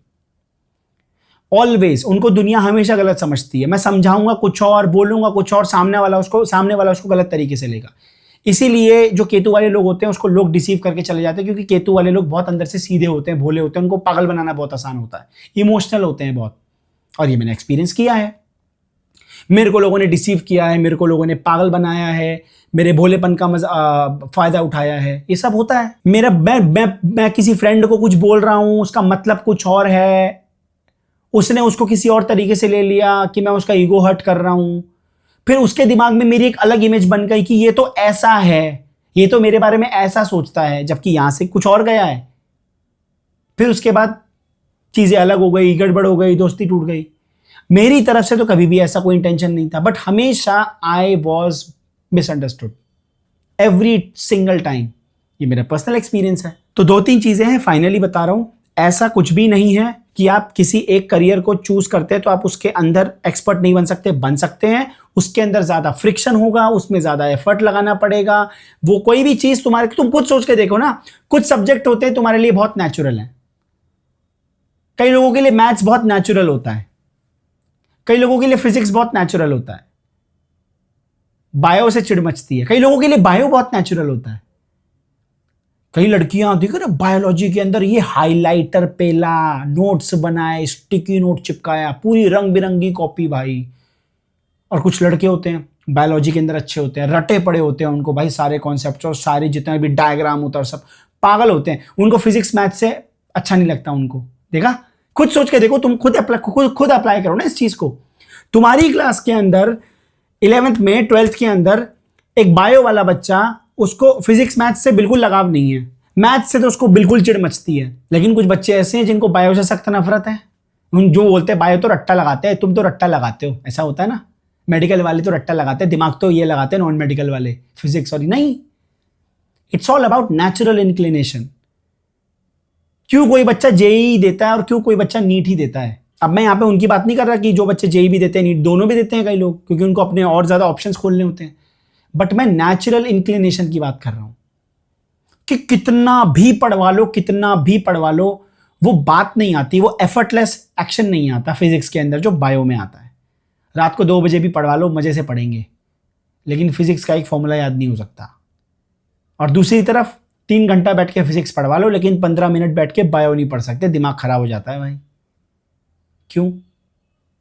Always उनको दुनिया हमेशा गलत समझती है। मैं समझाऊंगा कुछ और, बोलूंगा कुछ और, सामने वाला उसको गलत तरीके से लेगा। इसीलिए जो केतु वाले लोग होते हैं उसको लोग डिसीव करके चले जाते हैं क्योंकि केतु वाले लोग बहुत अंदर से सीधे होते हैं, भोले होते हैं, उनको पागल बनाना बहुत आसान होता है, इमोशनल होते हैं बहुत। और ये मैंने एक्सपीरियंस किया है, मेरे को लोगों ने डिसीव किया है, मेरे को लोगों ने पागल बनाया है, मेरे भोलेपन का फायदा उठाया है, ये सब होता है। मैं किसी फ्रेंड को कुछ बोल रहा हूं, उसका मतलब कुछ और है, उसने उसको किसी और तरीके से ले लिया कि मैं उसका ईगो हर्ट कर रहा हूं, फिर उसके दिमाग में मेरी एक अलग इमेज बन गई कि ये तो ऐसा है, ये तो मेरे बारे में ऐसा सोचता है, जबकि यहां से कुछ और गया है। फिर उसके बाद चीजें अलग हो गई, गड़बड़ हो गई, दोस्ती टूट गई। मेरी तरफ से तो कभी भी ऐसा कोई इंटेंशन नहीं था, बट हमेशा I was misunderstood every single time. ये मेरा पर्सनल एक्सपीरियंस है। तो 2-3 चीजें हैं, फाइनली बता रहा हूं, ऐसा कुछ भी नहीं है कि आप किसी एक करियर को चूज करते हैं तो आप उसके अंदर एक्सपर्ट नहीं बन सकते। बन सकते हैं, उसके अंदर ज्यादा फ्रिक्शन होगा, उसमें ज्यादा एफर्ट लगाना पड़ेगा। वो कोई भी चीज तुम खुद सोच के देखो ना, कुछ सब्जेक्ट होते हैं तुम्हारे लिए बहुत नेचुरल है, कई लोगों के लिए मैथ्स बहुत नेचुरल होता है, कई लोगों के लिए फिजिक्स बहुत नेचुरल होता है, बायो से चिढ़ मचती है। कई लोगों के लिए बायो बहुत नेचुरल होता है। कई लड़कियां देखो ना, बायोलॉजी के अंदर ये हाइलाइटर पेला, नोट्स बनाए, स्टिकी नोट चिपकाया, पूरी रंग बिरंगी कॉपी भाई। और कुछ लड़के होते हैं बायोलॉजी के अंदर अच्छे होते हैं, रटे पड़े होते हैं उनको भाई सारे कॉन्सेप्ट और सारे जितने भी डायग्राम होता है सब पागल होते हैं। उनको फिजिक्स मैथ से अच्छा नहीं लगता उनको। देखा, खुद सोच के देखो, तुम खुद अप्लाई करो ना इस चीज को। तुम्हारी क्लास के अंदर 11th में 12th के अंदर एक बायो वाला बच्चा, उसको फिजिक्स मैथ से बिल्कुल लगाव नहीं है, मैथ से तो उसको बिल्कुल चिढ़ मचती है। लेकिन कुछ बच्चे ऐसे हैं जिनको बायो से सख्त नफरत है। जो बोलते हैं बायो तो रट्टा लगाते हैं, तुम तो रट्टा लगाते हो, ऐसा होता है ना। मेडिकल वाले तो रट्टा लगाते हैं, दिमाग तो ये लगाते हैं नॉन मेडिकल वाले, फिजिक्स। सॉरी, नहीं, it's all about natural inclination. क्यों कोई बच्चा जेईई देता है और क्यों कोई बच्चा नीट ही देता है। अब मैं यहाँ पे उनकी बात नहीं कर रहा कि जो बच्चे जेईई भी देते हैं, नीट दोनों भी देते हैं कई लोग, क्योंकि उनको अपने और ज्यादा ऑप्शंस खोलने होते हैं। बट मैं नेचुरल इंक्लिनेशन की बात कर रहा हूं कि कितना भी पढ़वा लो, कितना भी पढ़वा लो, वो बात नहीं आती, वो एफर्टलेस एक्शन नहीं आता फिजिक्स के अंदर जो बायो में आता है। रात को 2 बजे भी पढ़वा लो, मजे से पढ़ेंगे, लेकिन फिजिक्स का एक फॉर्मूला याद नहीं हो सकता। और दूसरी तरफ 3 घंटा बैठ के फिजिक्स पढ़वा लो, लेकिन 15 मिनट बैठ के बायो नहीं पढ़ सकते, दिमाग खराब हो जाता है भाई। क्यों?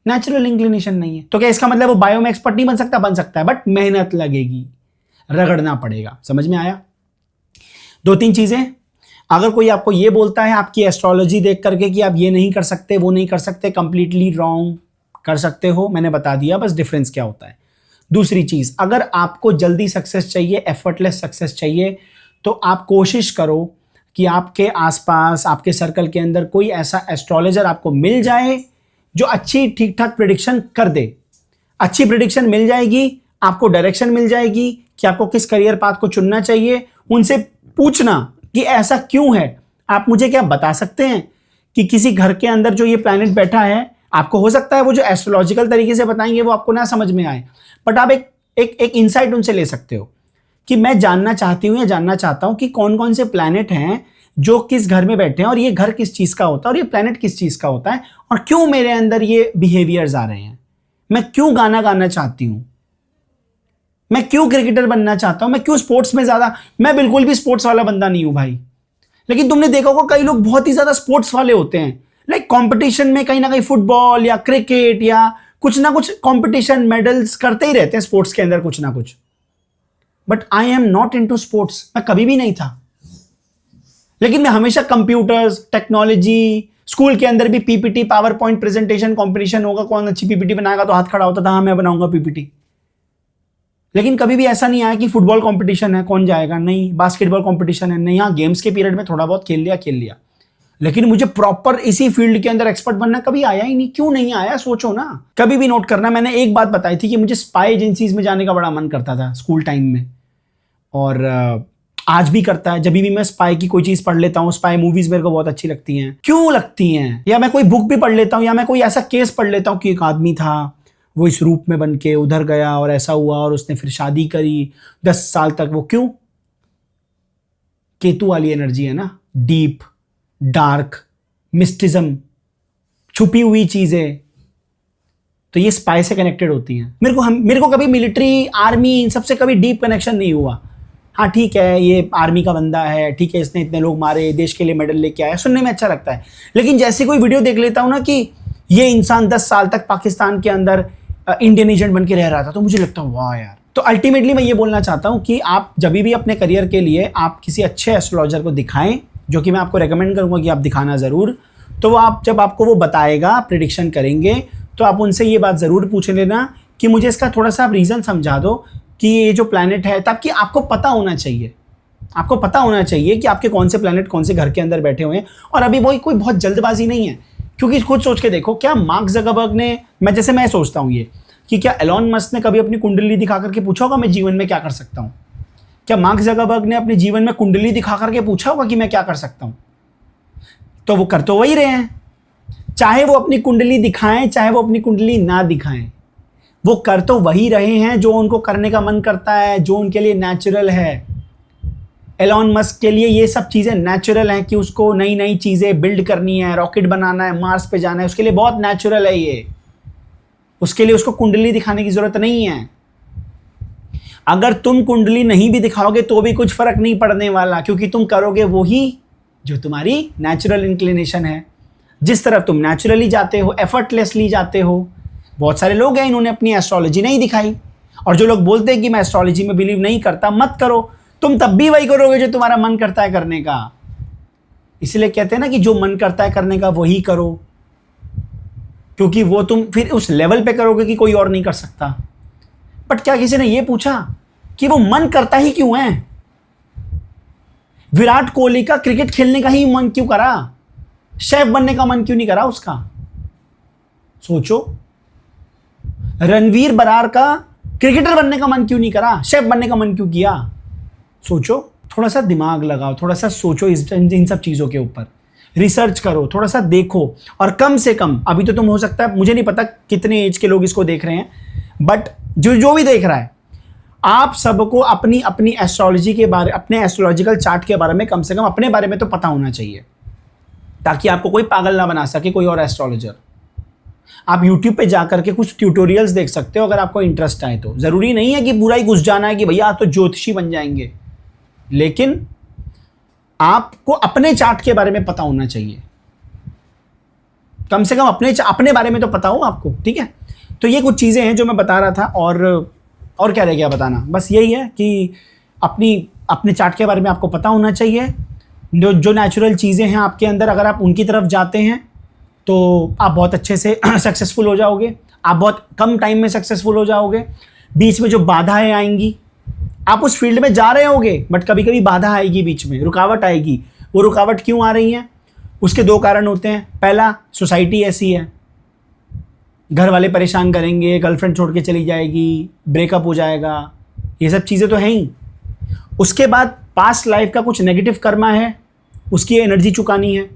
नेचुरल इंक्लिनेशन नहीं है। तो क्या इसका मतलब वो बायो में एक्सपर्ट नहीं बन सकता? बन सकता है, बट मेहनत लगेगी, रगड़ना पड़ेगा। समझ में आया? 2-3 चीजें। अगर कोई आपको ये बोलता है आपकी एस्ट्रोलॉजी देख करके कि आप ये नहीं कर सकते, वो नहीं कर सकते, कंप्लीटली रॉन्ग। कर सकते हो, मैंने बता दिया, बस डिफरेंस क्या होता है। दूसरी चीज, अगर आपको जल्दी सक्सेस चाहिए, एफर्टलेस सक्सेस चाहिए, तो आप कोशिश करो कि आपके आसपास, आपके सर्कल के अंदर कोई ऐसा एस्ट्रोलॉजर आपको मिल जाए जो अच्छी ठीक ठाक प्रेडिक्शन कर दे। अच्छी प्रेडिक्शन मिल जाएगी, आपको डायरेक्शन मिल जाएगी कि आपको किस करियर पाथ को चुनना चाहिए। उनसे पूछना कि ऐसा क्यों है, आप मुझे क्या बता सकते हैं कि किसी घर के अंदर जो ये प्लैनेट बैठा है, आपको हो सकता है वो जो एस्ट्रोलॉजिकल तरीके से बताएंगे वो आपको ना समझ में आए, बट आप एक इनसाइट उनसे ले सकते हो कि मैं जानना चाहती हूं या जानना चाहता हूं कि कौन कौन से प्लैनेट हैं जो किस घर में बैठे हैं, और ये घर किस चीज का होता है, और ये प्लैनेट किस चीज का होता है, और क्यों मेरे अंदर ये बिहेवियर्स आ रहे हैं। मैं क्यों गाना गाना चाहती हूं, मैं क्यों क्रिकेटर बनना चाहता हूं, मैं क्यों स्पोर्ट्स में ज्यादा। मैं बिल्कुल भी स्पोर्ट्स वाला बंदा नहीं हूं भाई, लेकिन तुमने देखा होगा कई लोग बहुत ही ज्यादा स्पोर्ट्स वाले होते हैं। लाइक कंपटीशन में कहीं ना कहीं फुटबॉल या क्रिकेट या कुछ ना कुछ कंपटीशन, मेडल्स करते ही रहते हैं स्पोर्ट्स के अंदर कुछ ना कुछ। But I am not into sports, मैं कभी भी नहीं था। लेकिन मैं हमेशा कंप्यूटर्स, टेक्नोलॉजी, स्कूल के अंदर भी PPT, power point presentation competition होगा, कौन अच्छी पीपीटी बनाएगा तो हाथ खड़ा होता था, हाँ मैं बनाऊंगा पीपीटी। लेकिन कभी भी ऐसा नहीं आया कि फुटबॉल कंपटीशन है कौन जाएगा, नहीं। बास्केटबॉल कंपटीशन है, नहीं। हाँ, गेम्स के पीरियड में थोड़ा बहुत खेल लिया, लेकिन मुझे प्रॉपर इसी फील्ड के अंदर एक्सपर्ट बनना कभी आया ही नहीं। क्यों नहीं आया, सोचो ना। कभी भी नोट करना, मैंने एक बात बताई थी कि मुझे स्पाई एजेंसीज में जाने का बड़ा मन करता था स्कूल टाइम में, और आज भी करता है। जब भी मैं स्पाई की कोई चीज पढ़ लेता हूँ, स्पाई मूवीज मेरे को बहुत अच्छी लगती हैं। क्यों लगती हैं? या मैं कोई बुक भी पढ़ लेता हूँ, या मैं कोई ऐसा केस पढ़ लेता हूँ कि एक आदमी था, वो इस रूप में बन के उधर गया और ऐसा हुआ, और उसने फिर शादी करी 10 साल तक। वो क्यों? केतु वाली एनर्जी है ना, डीप, डार्क, मिस्टिज्म, छुपी हुई चीजें, तो ये स्पाई से कनेक्टेड होती हैं। मेरे को कभी मिलिट्री, आर्मी, इन सबसे कभी डीप कनेक्शन नहीं हुआ। हाँ ठीक है, ये आर्मी का बंदा है, ठीक है, इसने इतने लोग मारे, देश के लिए मेडल लेके आया, सुनने में अच्छा लगता है। लेकिन जैसे कोई वीडियो देख लेता हूं ना कि ये इंसान 10 साल तक पाकिस्तान के अंदर इंडियन एजेंट बन के रह रहा था, तो मुझे लगता है वाह यार। तो अल्टीमेटली मैं ये बोलना चाहता हूं कि आप जब भी अपने करियर के लिए आप किसी अच्छे एस्ट्रोलॉजर को दिखाएं, जो कि मैं आपको रेकमेंड करूंगा कि आप दिखाना जरूर। तो वो आप जब आपको वो बताएगा, प्रेडिक्शन करेंगे, तो आप उनसे ये बात जरूर पूछ लेना कि मुझे इसका थोड़ा सा आप रीजन समझा दो कि ये जो प्लैनेट है, ताकि आपको पता होना चाहिए, आपको पता होना चाहिए कि आपके कौन से प्लैनेट कौन से घर के अंदर बैठे हुए हैं। और अभी वही कोई बहुत जल्दबाजी नहीं है, क्योंकि खुद सोच के देखो, क्या मार्क ज़करबर्ग ने, मैं सोचता हूँ ये कि क्या एलॉन मस्क ने कभी अपनी कुंडली दिखा करके पूछा होगा मैं जीवन में क्या कर सकता हूँ? क्या मार्क ज़करबर्ग ने अपने जीवन में कुंडली दिखा करके पूछा होगा कि मैं क्या कर सकता हूँ? तो वो कर तो वही रहे हैं, चाहे वो अपनी कुंडली दिखाएं, चाहे वो अपनी कुंडली ना दिखाएं, वो कर तो वही रहे हैं जो उनको करने का मन करता है, जो उनके लिए नेचुरल है। एलॉन मस्क के लिए ये सब चीज़ें नेचुरल हैं कि उसको नई नई चीज़ें बिल्ड करनी है, रॉकेट बनाना है, मार्स पे जाना है, उसके लिए बहुत नेचुरल है ये। उसके लिए उसको कुंडली दिखाने की ज़रूरत नहीं है। अगर तुम कुंडली नहीं भी दिखाओगे तो भी कुछ फर्क नहीं पड़ने वाला, क्योंकि तुम करोगे वही जो तुम्हारी नेचुरल इंक्लिनेशन है, जिस तरफ तुम नेचुरली जाते हो, एफर्टलेसली जाते हो। बहुत सारे लोग हैं इन्होंने अपनी एस्ट्रोलॉजी नहीं दिखाई, और जो लोग बोलते हैं कि मैं एस्ट्रोलॉजी में बिलीव नहीं करता, मत करो, तुम तब भी वही करोगे जो तुम्हारा मन करता है करने का। इसलिए कहते हैं ना कि जो मन करता है करने का वही करो, क्योंकि वो तुम फिर उस लेवल पे करोगे कि कोई और नहीं कर सकता। बट क्या किसी ने ये पूछा कि वो मन करता ही क्यों है? विराट कोहली का क्रिकेट खेलने का ही मन क्यों करा? शेफ बनने का मन क्यों नहीं करा उसका? सोचो। रणवीर बरार का क्रिकेटर बनने का मन क्यों नहीं करा? शेफ बनने का मन क्यों किया? सोचो, थोड़ा सा दिमाग लगाओ, थोड़ा सा सोचो इन सब चीज़ों के ऊपर, रिसर्च करो, थोड़ा सा देखो। और कम से कम, अभी तो तुम हो सकता है, मुझे नहीं पता कितने एज के लोग इसको देख रहे हैं, बट जो भी देख रहा है, आप सबको अपनी अपनी एस्ट्रोलॉजी के बारे, अपने एस्ट्रोलॉजिकल चार्ट के बारे में कम से कम अपने बारे में तो पता होना चाहिए, ताकि आपको कोई पागल ना बना सके कोई और एस्ट्रोलॉजर। आप YouTube पे जा करके कुछ ट्यूटोरियल्स देख सकते हो अगर आपको इंटरेस्ट आए तो। ज़रूरी नहीं है कि पूरा ही घुस जाना है कि भैया आप तो ज्योतिषी बन जाएंगे, लेकिन आपको अपने चार्ट के बारे में पता होना चाहिए। कम से कम अपने बारे में तो पता हो आपको, ठीक है? तो ये कुछ चीज़ें हैं जो मैं बता रहा था, और क्या रह गया बताना? बस यही है कि अपने चार्ट के बारे में आपको पता होना चाहिए। जो नेचुरल चीज़ें हैं आपके अंदर, अगर आप उनकी तरफ जाते हैं तो आप बहुत अच्छे से सक्सेसफुल हो जाओगे, आप बहुत कम टाइम में सक्सेसफुल हो जाओगे। बीच में जो बाधाएं आएंगी, आप उस फील्ड में जा रहे होगे बट कभी कभी बाधा आएगी, बीच में रुकावट आएगी। वो रुकावट क्यों आ रही है? उसके दो कारण होते हैं। पहला, सोसाइटी ऐसी है, घर वाले परेशान करेंगे, गर्लफ्रेंड छोड़ के चली जाएगी, ब्रेकअप हो जाएगा, ये सब चीज़ें तो हैं ही। उसके बाद पास्ट लाइफ का कुछ नेगेटिव कर्मा है, उसकी एनर्जी चुकानी है,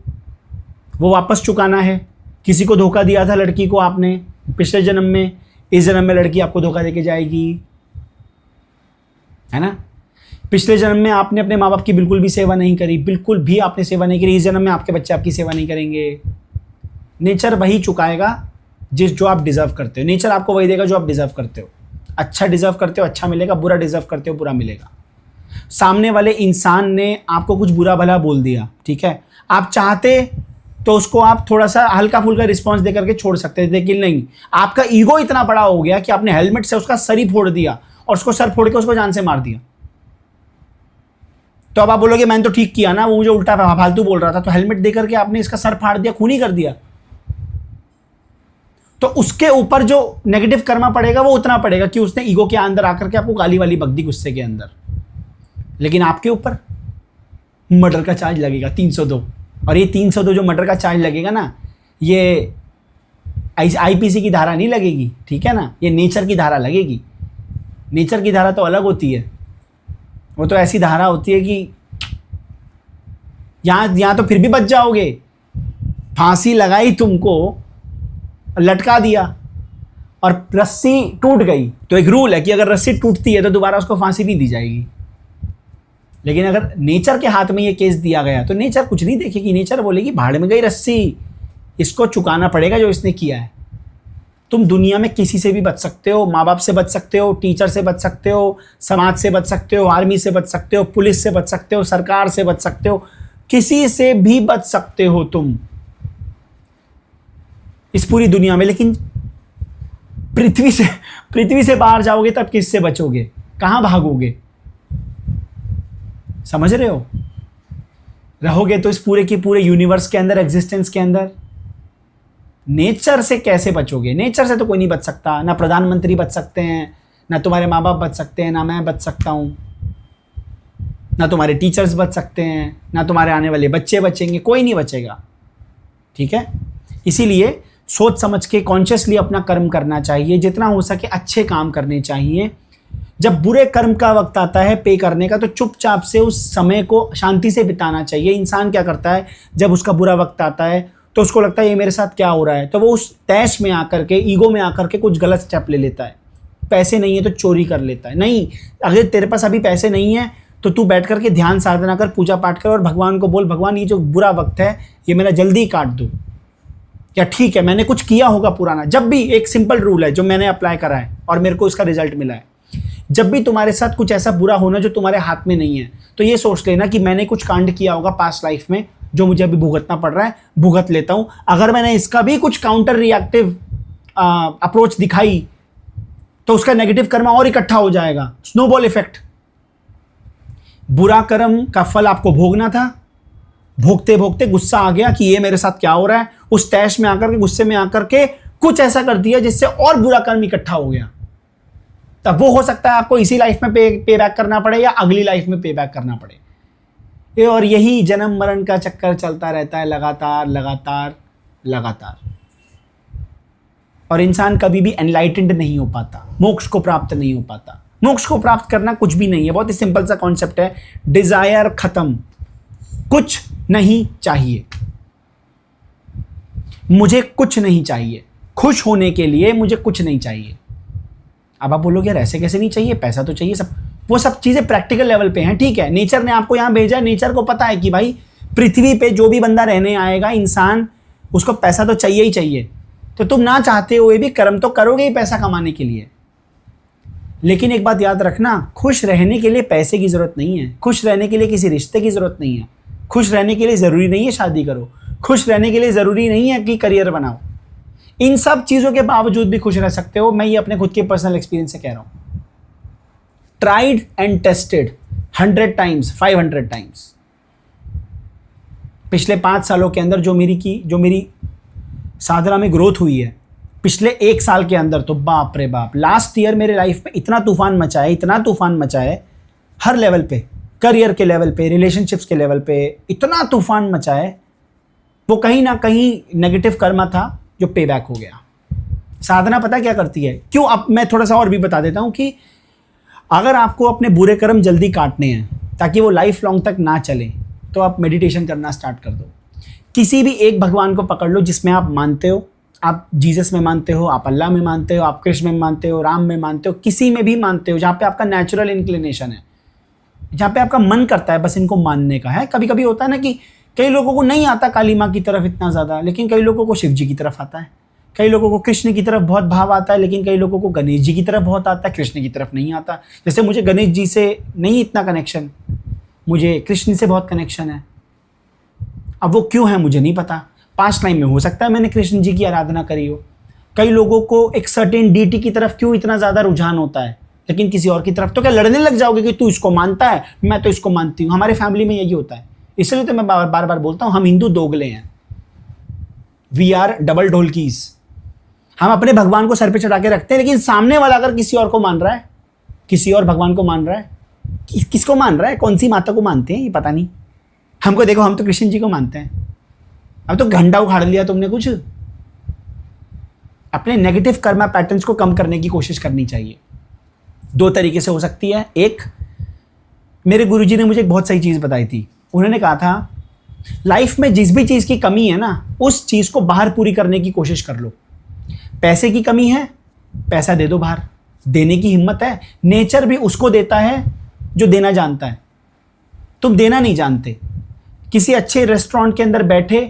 वो वापस चुकाना है। किसी को धोखा दिया था लड़की को आपने पिछले जन्म में, इस जन्म में लड़की आपको धोखा देके जाएगी, है ना? पिछले जन्म में आपने अपने माँ बाप की बिल्कुल भी सेवा नहीं करी, बिल्कुल भी आपने सेवा नहीं करी, इस जन्म में आपके बच्चे आपकी सेवा नहीं करेंगे। नेचर वही चुकाएगा जो आप डिज़र्व करते हो। नेचर आपको वही देगा जो आप डिज़र्व करते हो। अच्छा डिज़र्व करते हो, अच्छा मिलेगा, बुरा डिज़र्व करते हो, बुरा मिलेगा। सामने वाले इंसान ने आपको कुछ बुरा भला बोल दिया, ठीक है, आप चाहते तो उसको आप थोड़ा सा हल्का फुल्का रिस्पॉन्स दे करके छोड़ सकते थे, लेकिन नहीं, आपका ईगो इतना बड़ा हो गया कि आपने हेलमेट से उसका सर ही फोड़ दिया और उसको सर फोड़ के उसको जान से मार दिया। तो अब आप बोलोगे मैंने तो ठीक किया ना, वो मुझे उल्टा फालतू बोल रहा था, तो हेलमेट दे करके आपने इसका सर फाड़ दिया, खूनी कर दिया। तो उसके ऊपर जो नेगेटिव कर्मा पड़ेगा वो उतना पड़ेगा कि उसने ईगो के अंदर आकर के आपको गाली वाली बक दी गुस्से के अंदर। लेकिन आपके ऊपर मर्डर का चार्ज लगेगा 302, और ये 302 जो मर्डर का चार्ज लगेगा ना, ये आईपीसी की धारा नहीं लगेगी, ठीक है ना, ये नेचर की धारा लगेगी। नेचर की धारा तो अलग होती है, वो तो ऐसी धारा होती है कि यहाँ तो फिर भी बच जाओगे। फांसी लगाई तुमको, लटका दिया और रस्सी टूट गई, तो एक रूल है कि अगर रस्सी टूटती है तो दोबारा उसको फांसी नहीं दी जाएगी। लेकिन अगर नेचर के हाथ में ये केस दिया गया तो नेचर कुछ नहीं देखेगी, नेचर बोलेगी भाड़ में गई रस्सी, इसको चुकाना पड़ेगा जो इसने किया है। तुम दुनिया में किसी से भी बच सकते हो, माँ बाप से बच सकते हो, टीचर से बच सकते हो, समाज से बच सकते हो, आर्मी से बच सकते हो, पुलिस से बच सकते हो, सरकार से बच सकते हो, किसी से भी बच सकते हो तुम इस पूरी दुनिया में। लेकिन पृथ्वी से बाहर जाओगे तब किससे बचोगे? कहां भागोगे? समझ रहे हो? रहोगे तो इस पूरे के पूरे यूनिवर्स के अंदर, एग्जिस्टेंस के अंदर। नेचर से कैसे बचोगे? नेचर से तो कोई नहीं बच सकता, ना प्रधानमंत्री बच सकते हैं, ना तुम्हारे माँ बाप बच सकते हैं, ना मैं बच सकता हूं, ना तुम्हारे टीचर्स बच सकते हैं, ना तुम्हारे आने वाले बच्चे बचेंगे, कोई नहीं बचेगा, ठीक है? इसीलिए सोच समझ के कॉन्शियसली अपना कर्म करना चाहिए, जितना हो सके अच्छे काम करने चाहिए। जब बुरे कर्म का वक्त आता है पे करने का, तो चुपचाप से उस समय को शांति से बिताना चाहिए। इंसान क्या करता है, जब उसका बुरा वक्त आता है तो उसको लगता है ये मेरे साथ क्या हो रहा है, तो वो उस तैश में आकर के, ईगो में आकर के कुछ गलत स्टेप ले लेता है। पैसे नहीं है तो चोरी कर लेता है। नहीं, अगर तेरे पास अभी पैसे नहीं है तो तू बैठ करके ध्यान साधना कर, पूजा पाठ कर और भगवान को बोल, भगवान ये जो बुरा वक्त है ये मेरा जल्दी ही काट दो, या ठीक है मैंने कुछ किया होगा पुराना। जब भी एक सिंपल रूल है जो मैंने अप्लाई करा है और मेरे को इसका रिजल्ट मिला है, जब भी तुम्हारे साथ कुछ ऐसा बुरा होना जो तुम्हारे हाथ में नहीं है, तो ये सोच लेना कि मैंने कुछ कांड किया होगा पास्ट लाइफ में जो मुझे अभी भुगतना पड़ रहा है, भुगत लेता हूं। अगर मैंने इसका भी कुछ काउंटर रिएक्टिव अप्रोच दिखाई तो उसका नेगेटिव कर्म और इकट्ठा हो जाएगा, स्नोबॉल इफेक्ट। बुरा कर्म का फल आपको भोगना था, भोगते भोगते गुस्सा आ गया कि ये मेरे साथ क्या हो रहा है, उस तैश में आकर के, गुस्से में आकर के कुछ ऐसा कर दिया जिससे और बुरा कर्म इकट्ठा हो गया। तब वो हो सकता है आपको इसी लाइफ में पे बैक करना पड़े या अगली लाइफ में पे बैक करना पड़े। और यही जन्म मरण का चक्कर चलता रहता है लगातार लगातार लगातार, और इंसान कभी भी एनलाइटेंड नहीं हो पाता, मोक्ष को प्राप्त नहीं हो पाता। मोक्ष को प्राप्त करना कुछ भी नहीं है, बहुत ही सिंपल सा कॉन्सेप्ट है, डिजायर खत्म, कुछ नहीं चाहिए, मुझे कुछ नहीं चाहिए, खुश होने के लिए मुझे कुछ नहीं चाहिए। अब आप बोलोगे यार ऐसे कैसे नहीं चाहिए, पैसा तो चाहिए, सब वो सब चीजें प्रैक्टिकल लेवल पे हैं, ठीक है। नेचर ने आपको यहां भेजा है, नेचर को पता है कि भाई पृथ्वी पे जो भी बंदा रहने आएगा इंसान, उसको पैसा तो चाहिए ही चाहिए, तो तुम ना चाहते हुए भी कर्म तो करोगे ही पैसा कमाने के लिए। लेकिन एक बात याद रखना, खुश रहने के लिए पैसे की जरूरत नहीं है, खुश रहने के लिए किसी रिश्ते की जरूरत नहीं है, खुश रहने के लिए जरूरी नहीं है शादी करो, खुश रहने के लिए जरूरी नहीं है कि करियर बनाओ। इन सब चीजों के बावजूद भी खुश रह सकते हो। मैं ये अपने खुद के पर्सनल एक्सपीरियंस से कह रहा हूं, tried and tested 100 times 500 times. पिछले 5 सालों के अंदर जो मेरी साधना में ग्रोथ हुई है, पिछले 1 साल के अंदर तो बाप रे बाप, लास्ट ईयर मेरे लाइफ में इतना तूफान मचा है, इतना तूफान मचा है, हर लेवल पे, करियर के लेवल पे, रिलेशनशिप्स के लेवल पे इतना तूफान मचा है। वो कहीं ना कहीं नेगेटिव कर्मा था जो पे बैक हो गया। साधना पता क्या करती है, क्यों, अब मैं थोड़ा सा और भी बता देता हूं कि अगर आपको अपने बुरे कर्म जल्दी काटने हैं ताकि वो लाइफ लॉन्ग तक ना चले, तो आप मेडिटेशन करना स्टार्ट कर दो। किसी भी एक भगवान को पकड़ लो जिसमें आप मानते हो, आप जीसस में मानते हो, आप अल्लाह में मानते हो, आप कृष्ण में मानते हो, राम में मानते हो, किसी में भी मानते हो, जहाँ पे आपका नेचुरल इंक्लिनेशन है, जहाँ पे आपका मन करता है बस इनको मानने का है। कभी कभी होता है ना कि कई लोगों को नहीं आता काली माँ की तरफ इतना ज़्यादा, लेकिन कई लोगों को शिव जी की तरफ आता है, कई लोगों को कृष्ण की तरफ बहुत भाव आता है, लेकिन कई लोगों को गणेश जी की तरफ बहुत आता है, कृष्ण की तरफ नहीं आता। जैसे मुझे गणेश जी से नहीं इतना कनेक्शन, मुझे कृष्ण से बहुत कनेक्शन है। अब वो क्यों है मुझे नहीं पता, पास्ट टाइम में हो सकता है मैंने कृष्ण जी की आराधना करी हो। कई लोगों को एक सर्टेन डीटी की तरफ क्यों इतना ज़्यादा रुझान होता है, लेकिन किसी और की तरफ तो क्या लड़ने लग जाओगे कि तू इसको मानता है मैं तो इसको मानती हूँ। हमारे फैमिली में यही होता है, इसलिए तो मैं बार बार बोलता हूँ हम हिंदू दोगले हैं, वी आर डबल ढोलकीज। हम अपने भगवान को सर पे चढ़ा के रखते हैं, लेकिन सामने वाला अगर किसी और को मान रहा है, किसी और भगवान को मान रहा है, किसको मान रहा है, कौन सी माता को मानते हैं ये पता नहीं। हमको देखो, हम तो कृष्ण जी को मानते हैं। अब तो घंटा उखाड़ लिया तुमने कुछ। अपने नेगेटिव कर्मा पैटर्न्स को कम करने की कोशिश करनी चाहिए। 2 तरीके से हो सकती है। एक, मेरे गुरुजी ने मुझे एक बहुत सही चीज़ बताई थी। उन्होंने कहा था लाइफ में जिस भी चीज़ की कमी है ना, उस चीज़ को बाहर पूरी करने की कोशिश कर लो। पैसे की कमी है, पैसा दे दो बाहर, देने की हिम्मत है। नेचर भी उसको देता है जो देना जानता है, तुम देना नहीं जानते। किसी अच्छे रेस्टोरेंट के अंदर बैठे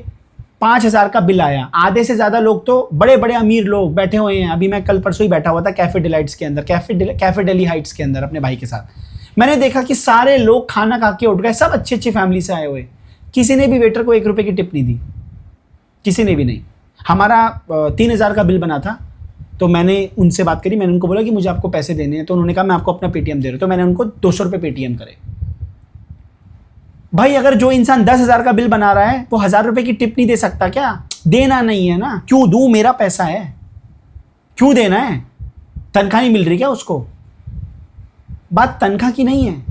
5,000 का बिल आया, आधे से ज़्यादा लोग तो बड़े बड़े अमीर लोग बैठे हुए हैं। अभी मैं कल परसों ही बैठा हुआ था कैफे डिलाइट्स के अंदर, कैफे डेली हाइट्स के अंदर अपने भाई के साथ। मैंने देखा कि सारे लोग खाना खा के उठ गए, सब अच्छी अच्छी फैमिली से आए हुए। किसी ने भी वेटर को 1 रुपये की टिप नहीं दी, किसी ने भी नहीं। हमारा 3,000 का बिल बना था, तो मैंने उनसे बात करी, मैंने उनको बोला कि मुझे आपको पैसे देने हैं, तो उन्होंने कहा मैं आपको अपना पेटीएम दे रहा हूँ। तो मैंने उनको 200 रुपये पेटीएम करे। भाई अगर जो इंसान 10,000 का बिल बना रहा है वो 1,000 रुपये की टिप नहीं दे सकता क्या? देना नहीं है ना, क्यों दूं, मेरा पैसा है, क्यों देना है? तनख्वाह नहीं मिल रही क्या उसको? बात तनख्वाह की नहीं है,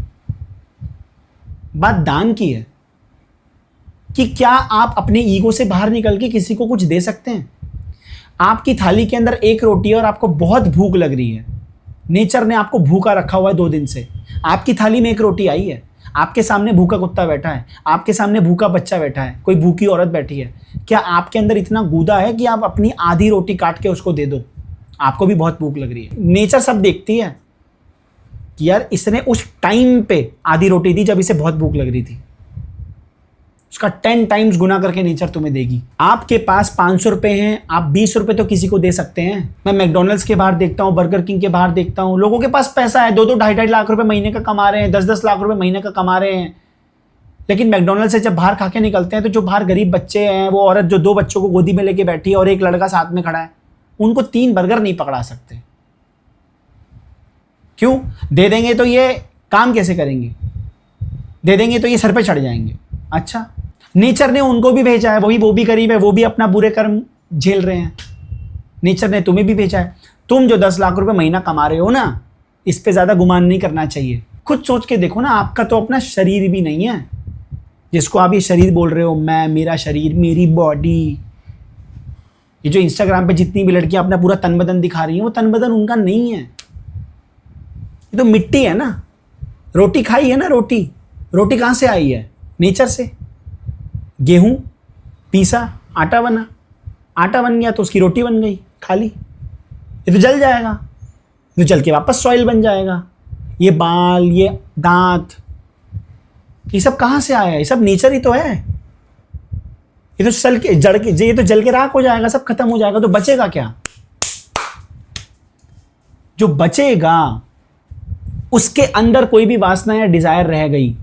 बात दान की है कि क्या आप अपने ईगो से बाहर निकल के किसी को कुछ दे सकते हैं। आपकी थाली के अंदर 1 रोटी है और आपको बहुत भूख लग रही है, नेचर ने आपको भूखा रखा हुआ है 2 दिन से, आपकी थाली में 1 रोटी आई है, आपके सामने भूखा कुत्ता बैठा है, आपके सामने भूखा बच्चा बैठा है, कोई भूखी औरत बैठी है, क्या आपके अंदर इतना गूदा है कि आप अपनी आधी रोटी काट के उसको दे दो? आपको भी बहुत भूख लग रही है। नेचर सब देखती है, कि यार इसने उस टाइम पे आधी रोटी दी जब इसे बहुत भूख लग रही थी, उसका 10 टाइम्स गुना करके नेचर तुम्हें देगी। आपके पास 500 रुपए हैं, आप 20 रुपए तो किसी को दे सकते हैं। मैं मैकडोनल्ड्स के बाहर देखता हूँ, बर्गर किंग के बाहर देखता हूँ, लोगों के पास पैसा है, 2-2, 2.5 लाख रुपए महीने का कमा रहे हैं, 10-10 लाख रुपए महीने का कमा रहे हैं। लेकिन मैकडोनल्ड से जब बाहर खा के निकलते हैं तो जो बाहर गरीब बच्चे हैं, वो औरत जो 2 बच्चों को गोदी में लेके बैठी है और एक लड़का साथ में खड़ा है, उनको 3 बर्गर नहीं पकड़ा सकते। क्यों? दे देंगे तो ये काम कैसे करेंगे, दे देंगे तो ये सर पे चढ़ जाएंगे। अच्छा, नेचर ने उनको भी भेजा है, वो भी गरीब है, वो भी अपना बुरे कर्म झेल रहे हैं। नेचर ने तुम्हें भी भेजा है। तुम जो 10 लाख रुपए महीना कमा रहे हो ना, इस पे ज्यादा गुमान नहीं करना चाहिए। खुद सोच के देखो ना, आपका तो अपना शरीर भी नहीं है, जिसको आप ये शरीर बोल रहे हो, मैं, मेरा शरीर, मेरी बॉडी। ये जो इंस्टाग्राम पे जितनी भी लड़कियां अपना पूरा तन बदन दिखा रही हैं, वो तन बदन उनका नहीं है, ये तो मिट्टी है ना। रोटी खाई है ना, रोटी रोटी कहां से आई है? नेचर से। गेहूं पीसा, आटा बना, आटा बन गया तो उसकी रोटी बन गई, खा ली। ये तो जल जाएगा, तो जल के वापस सॉइल बन जाएगा। ये बाल, ये दांत, ये सब कहां से आया है? ये सब नेचर ही तो है। ये तो जल के जड़ के, ये तो जल के राख हो जाएगा, सब खत्म हो जाएगा, तो बचेगा क्या? जो बचेगा उसके अंदर कोई भी वासना या डिजायर रह गई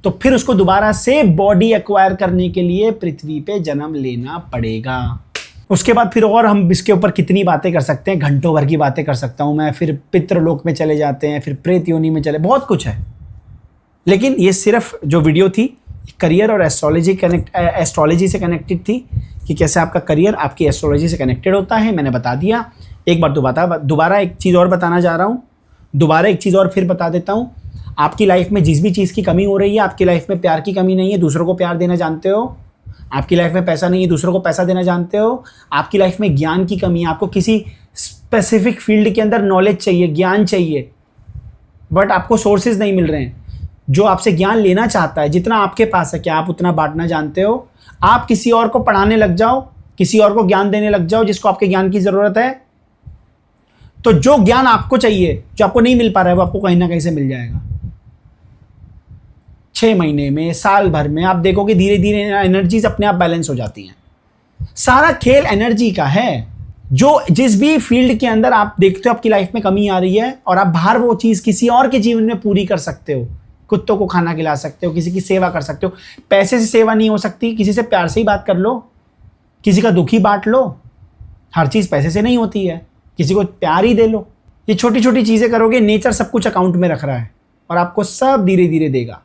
तो फिर उसको दोबारा से बॉडी एक्वायर करने के लिए पृथ्वी पे जन्म लेना पड़ेगा। उसके बाद फिर और हम इसके ऊपर कितनी बातें कर सकते हैं, घंटों भर की बातें कर सकता हूं मैं। फिर पितृलोक में चले जाते हैं, फिर प्रेत योनि में चले, बहुत कुछ है। लेकिन ये सिर्फ जो वीडियो थी करियर और एस्ट्रोलॉजी से कनेक्टेड थी, कि कैसे आपका करियर आपकी एस्ट्रोलॉजी से कनेक्टेड होता है। मैंने बता दिया। एक बार दोबारा एक चीज़ और बताना जा रहा हूँ, दोबारा एक चीज़ और फिर बता देता हूँ। आपकी लाइफ में जिस भी चीज़ की कमी हो रही है, आपकी लाइफ में प्यार की कमी नहीं है, दूसरों को प्यार देना जानते हो। आपकी लाइफ में पैसा नहीं है, दूसरों को पैसा देना जानते हो। आपकी लाइफ में ज्ञान की कमी है, आपको किसी स्पेसिफिक फील्ड के अंदर नॉलेज चाहिए, ज्ञान चाहिए, बट आपको सोर्सेज नहीं मिल रहे हैं। जो आपसे ज्ञान लेना चाहता है, जितना आपके पास है, क्या आप उतना बांटना जानते हो? आप किसी और को पढ़ाने लग जाओ, किसी और को ज्ञान देने लग जाओ जिसको आपके ज्ञान की ज़रूरत है, तो जो ज्ञान आपको चाहिए, जो आपको नहीं मिल पा रहा है, वो आपको कहीं ना कहीं से मिल जाएगा। 6 महीने में, साल भर में आप देखोगे धीरे धीरे एनर्जीज अपने आप बैलेंस हो जाती हैं। सारा खेल एनर्जी का है। जो जिस भी फील्ड के अंदर आप देखते हो आपकी लाइफ में कमी आ रही है, और आप बाहर वो चीज़ किसी और के जीवन में पूरी कर सकते हो। कुत्तों को खाना खिला सकते हो, किसी की सेवा कर सकते हो। पैसे से सेवा नहीं हो सकती, किसी से प्यार से ही बात कर लो, किसी का दुखी बांट लो। हर चीज़ पैसे से नहीं होती है, किसी को प्यार ही दे लो। ये छोटी छोटी चीज़ें करोगे, नेचर सब कुछ अकाउंट में रख रहा है और आपको सब धीरे धीरे देगा।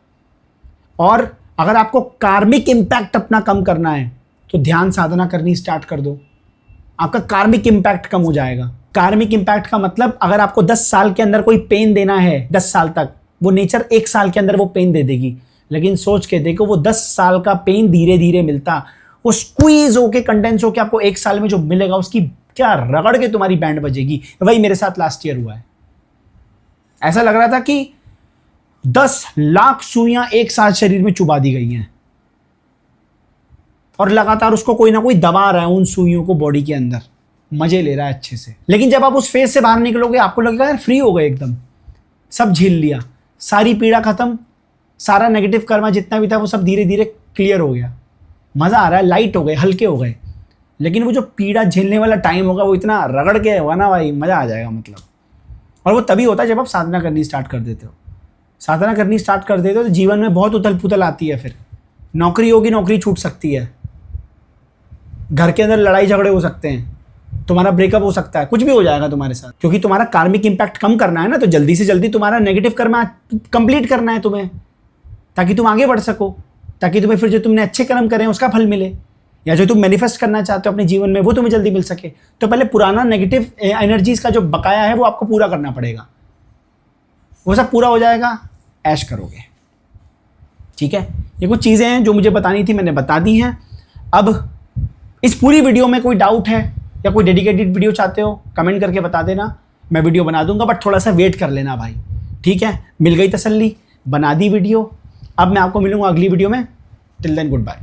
और अगर आपको कार्मिक इम्पैक्ट अपना कम करना है तो ध्यान साधना करनी स्टार्ट कर दो, आपका कार्मिक इम्पैक्ट कम हो जाएगा। कार्मिक इम्पैक्ट का मतलब, अगर आपको 10 साल के अंदर कोई पेन देना है, 10 साल तक, वो नेचर 1 साल के अंदर वो पेन दे देगी। लेकिन सोच के देखो, वो 10 साल का पेन धीरे धीरे मिलता, वो स्क्वीज होके कंडेंस होके आपको 1 साल में जो मिलेगा, उसकी क्या रगड़ के तुम्हारी बैंड बजेगी। वही मेरे साथ लास्ट ईयर हुआ है। ऐसा लग रहा था कि 10 लाख सुइयां एक साथ शरीर में चुबा दी गई हैं और लगातार उसको कोई ना कोई दबा रहा है उन सुइयों को बॉडी के अंदर, मजे ले रहा है अच्छे से। लेकिन जब आप उस फेज से बाहर निकलोगे, आपको लगेगा यार फ्री हो गए, एकदम सब झेल लिया, सारी पीड़ा खत्म, सारा नेगेटिव कर्मा जितना भी था वो सब धीरे धीरे क्लियर हो गया, मजा आ रहा है, लाइट हो गए, हल्के हो गए। लेकिन वो जो पीड़ा झेलने वाला टाइम होगा, वो इतना रगड़ के होगा ना भाई, मजा आ जाएगा मतलब। और वो तभी होता है जब आप साधना करनी स्टार्ट कर देते हो। साधना करनी स्टार्ट कर देते हो तो जीवन में बहुत उथल पुथल आती है। फिर नौकरी होगी, नौकरी छूट सकती है, घर के अंदर लड़ाई झगड़े हो सकते हैं, तुम्हारा ब्रेकअप हो सकता है, कुछ भी हो जाएगा तुम्हारे साथ। क्योंकि तुम्हारा कार्मिक इम्पैक्ट कम करना है ना, तो जल्दी से जल्दी तुम्हारा नेगेटिव कर्म कंप्लीट करना है तुम्हें, ताकि तुम आगे बढ़ सको, ताकि तुम्हें फिर जो तुमने अच्छे कर्म करें उसका फल मिले, या जो तुम मैनिफेस्ट करना चाहते हो अपने जीवन में वो तुम्हें जल्दी मिल सके। तो पहले पुराना नेगेटिव एनर्जीज का जो बकाया है वो आपको पूरा करना पड़ेगा। वो सब पूरा हो जाएगा, ऐश करोगे। ठीक है, ये कुछ चीज़ें हैं जो मुझे बतानी थी, मैंने बता दी हैं। अब इस पूरी वीडियो में कोई डाउट है या कोई डेडिकेटेड वीडियो चाहते हो, कमेंट करके बता देना, मैं वीडियो बना दूंगा, बट थोड़ा सा वेट कर लेना भाई। ठीक है, मिल गई तसल्ली, बना दी वीडियो। अब मैं आपको मिलूंगा अगली वीडियो में। Till then good bye.